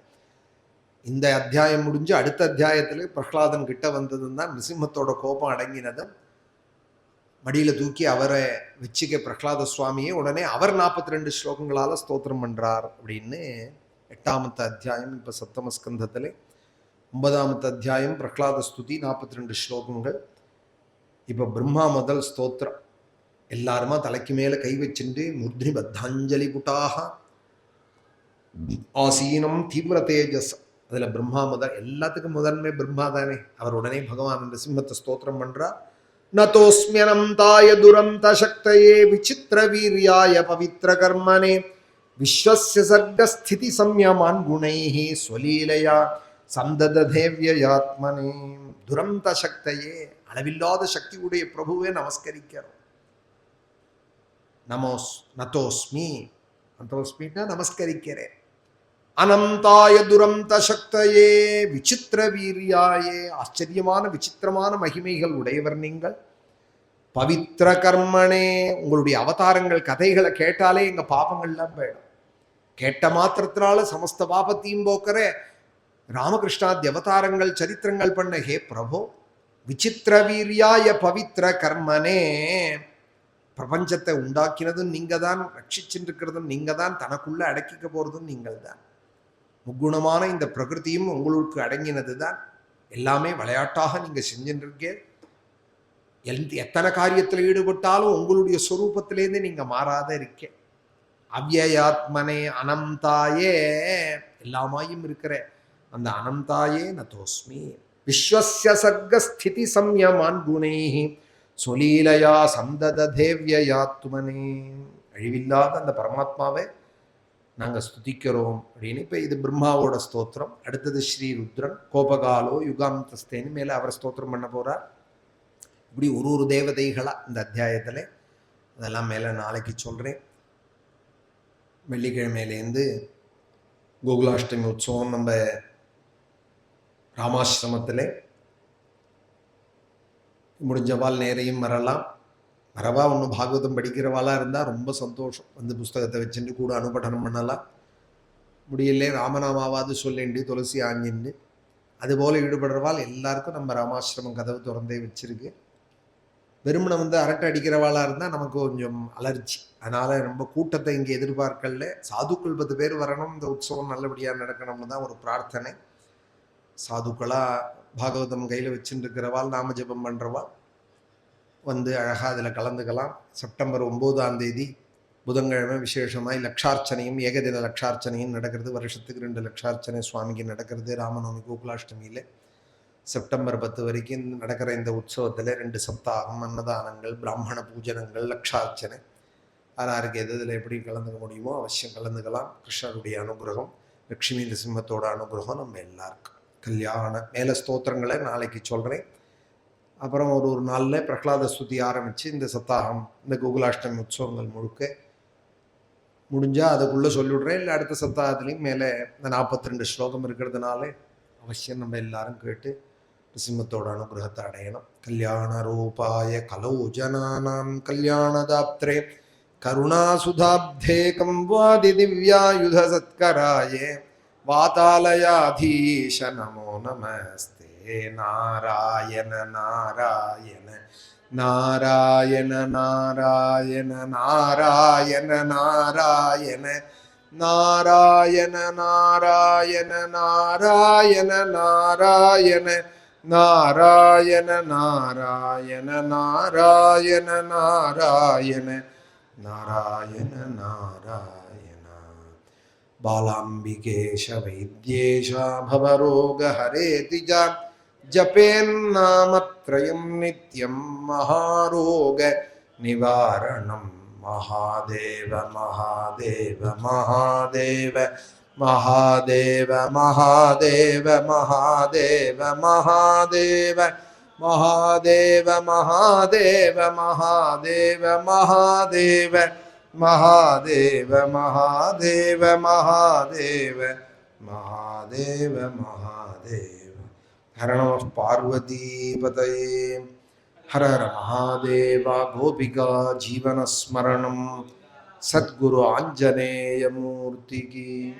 இந்த அத்தியாயம் முடிஞ்சு அடுத்த அத்தியாயத்துல பிரஹ்லாதன் கிட்ட வந்ததும் தான் நிருசிம்மத்தோட கோபம் அடங்கினதும் மடியில தூக்கி அவரை வச்சுக்க பிரஹ்லாத சுவாமியே உடனே அவர் 42 ஸ்லோகங்களால ஸ்தோத்திரம் பண்றார் அப்படின்னு 8ஆமத்து அத்தியாயம். இப்ப சப்தமஸ்கந்தத்திலே 9ஆமத்து அத்தியாயம் பிரஹ்லாத ஸ்துதி 42 ஸ்லோகங்கள். இப்ப பிரம்மா முதல் ஸ்தோத்திரம். எல்லாருமா தலைக்கு மேல கை வச்சுட்டு மூர்த்னி பத்தாஞ்சலி புட்டாக ஆசீனம் தீவிர தேஜஸ், அதுல பிரம்மா முதல், எல்லாத்துக்கும் முதன்மை பிரம்மா தானே. அவர் உடனே பகவான் நிருசிம்மத்தை ஸ்தோத்திரம் பண்றார். நதோஸ்மியனந்தாய துரந்த சக்தயே விசித்திர வீர்யாய பவித்ர கர்மனே விஸ்வஸ்ய சர்க்கஸ்திதி சம்யமான் குணைஹி ஸ்வலீலையா சந்தததேவ்யயாத்மனே. துரந்த சக்தையே, அளவில்லாத சக்தி உடைய பிரபுவே நமஸ்கரிக்கிறோம். நதோஸ்மி, நதோஸ்மின்னா நமஸ்கரிக்கிறேன். அனந்தாய துரந்த சக்தையே விசித்திர வீரியாயே, ஆச்சரியமான விசித்திரமான மகிமைகள் உடையவர் நீங்கள். பவித்ர கர்மனே, உங்களுடைய அவதாரங்கள் கதைகளை கேட்டாலே எங்க பாபங்கள்லாம் போயிடும். கேட்ட மாத்திரத்தினால சமஸ்த பாபத்தையும் போக்குற ராமகிருஷ்ணாதி அவதாரங்கள் சரித்திரங்கள் பண்ண ஹே பிரபு. விசித்திர வீரியாய பவித்ர கர்மனே, பிரபஞ்சத்தை உண்டாக்கினதும் நீங்க தான், ரட்சிச்சுருக்கிறதும் நீங்க தான், தனக்குள்ள அடக்கிக்க போறதும் நீங்கள் தான். முக்குணமான இந்த பிரகிருதியும் உங்களுக்கு அடங்கினது தான். எல்லாமே விளையாட்டாக நீங்க செஞ்சுருக்கே. எத்தனை காரியத்தில் ஈடுபட்டாலும் உங்களுடைய சொரூபத்திலேருந்து நீங்க மாறாத இருக்கே. அவ்யயாத்மனே அனந்தாயே, எல்லாமாயும் இருக்கிற அந்த அனந்தாயே நதோஸ்மி. விஸ்வஸ்ய சர்க்கஸ்திதி சம்யமான் குணைஹி சொலீலையா சந்தததேவ்யயாத்மனே. அழிவில்லாத அந்த பரமாத்மாவை நாங்கள் ஸ்துதிக்கிறோம் அப்படின்னு. இப்போ இது பிரம்மாவோட ஸ்தோத்திரம். அடுத்தது ஸ்ரீ ருத்ரன் கோபகாலோ யுகாந்தஸ்தேன்னு மேலே அவர் ஸ்தோத்திரம் பண்ண போகிறார். இப்படி ஒரு தேவதைகளாக இந்த அத்தியாயத்தில், அதெல்லாம் மேலே நாளைக்கு சொல்கிறேன். வெள்ளிக்கிழமையிலேருந்து கோகுலாஷ்டமி உற்சவம் நம்ம ராமாசிரமத்தில் முடிஞ்சவாள் நேரையும் வரலாம். வரவா ஒன்றும் பாகவதம் படிக்கிறவாளாக இருந்தால் ரொம்ப சந்தோஷம். வந்து புஸ்தகத்தை வச்சுட்டு கூட அனுபடனம் பண்ணலாம். முடியலே ராமநாமாவாது சொல்லிண்டு துளசி ஆங்கிண்டு அதுபோல் ஈடுபடுறவாள் எல்லாருக்கும் நம்ம ராமாசிரமம் கதவு திறந்தே வச்சிருக்கு. வெறுமனை வந்து அரட்டை அடிக்கிறவாளாக இருந்தால் நமக்கு கொஞ்சம் அலர்ஜி. அதனால் ரொம்ப கூட்டத்தை இங்கே எதிர்பார்க்கல. சாதுக்கள் 10 பேர் வரணும், இந்த உற்சவம் நல்லபடியாக நடக்கணும்னு தான் ஒரு பிரார்த்தனை. சாதுக்களாக பாகவதம் கையில் வச்சுட்டு இருக்கிறவாள், நாம ஜபம் பண்ணுறவாள் வந்து அழகாக அதில் கலந்துக்கலாம். செப்டம்பர் 9ஆம் தேதி புதன்கிழமை விசேஷமாய் லக்ஷார்ச்சனையும் ஏகதின லக்ஷார்ச்சனையும் நடக்கிறது. வருஷத்துக்கு 2 லக்ஷார்ச்சனை சுவாமிக்கு நடக்கிறது. ராமநவமி கோகுலாஷ்டமியில் செப்டம்பர் 10 வரைக்கும் நடக்கிற இந்த உற்சவத்தில் 2 சப்தாகம், அன்னதானங்கள், பிராமண பூஜனங்கள், லக்ஷார்ச்சனை. யாருக்கு எதில் எப்படி கலந்துக்க முடியுமோ அவசியம் கலந்துக்கலாம். கிருஷ்ணருடைய அனுகிரகம், லக்ஷ்மி நரசிம்மத்தோட அனுகிரகம் நம்ம எல்லாருக்கும். கல்யாண மேல ஸ்தோத்திரங்களை நாளைக்கு சொல்கிறேன். அப்புறம் ஒரு நாளில் பிரஹ்லாத ஸ்துதி ஆரம்பித்து இந்த சப்தாகம், இந்த கோகுலாஷ்டமி உற்சவங்கள் முழுக்க முடிஞ்சால் அதுக்குள்ளே சொல்லிவிடுறேன். இல்லை அடுத்த சப்தாகத்துலேயும் மேலே இந்த 42 ஸ்லோகம் இருக்கிறதுனால அவசியம் நம்ம எல்லாரும் கேட்டு நரசிம்மத்தோட அனுகிரகத்தை அடையணும். கல்யாண ரூபாய கலௌ ஜனானாம் கல்யாணதாப்திரே கருணாசுதாப்தே கம்வாதி திவ்யாயுத சத்கராயே வாதாலயாதீஷ நமோ நமஸ்தே. நாராயண நாராயண நாராயண நாராயண நாராயண நாராயண நாராயண நாராயண நாராயண நாராயண நாராயண நாராயண நாராயண நாராயண நாராயண நாராயண பாலாம்பிகேஷ வைத்யேஷ பவரோக ஹரேதி ஜபேன்னாமத்ரயம் நித்யம் மகாரோக நிவாரணம் மகாதேவ மகாதேவ மகாதேவ மகாதேவ மகாதேவ மகாதேவ மகாதேவ மகாதேவ மகாதேவ மகாதேவ மகாதேவ மகாதேவ மகாதேவ மகாதேவ மகாதேவ மகாதேவ. ஹர நம பார்வதீபதயே. ஹர ஹர மகாதேவா. கோபிகா ஜீவனஸ்மரணம். சத்குரு ஆஞ்சநேய மூர்த்திக்கு.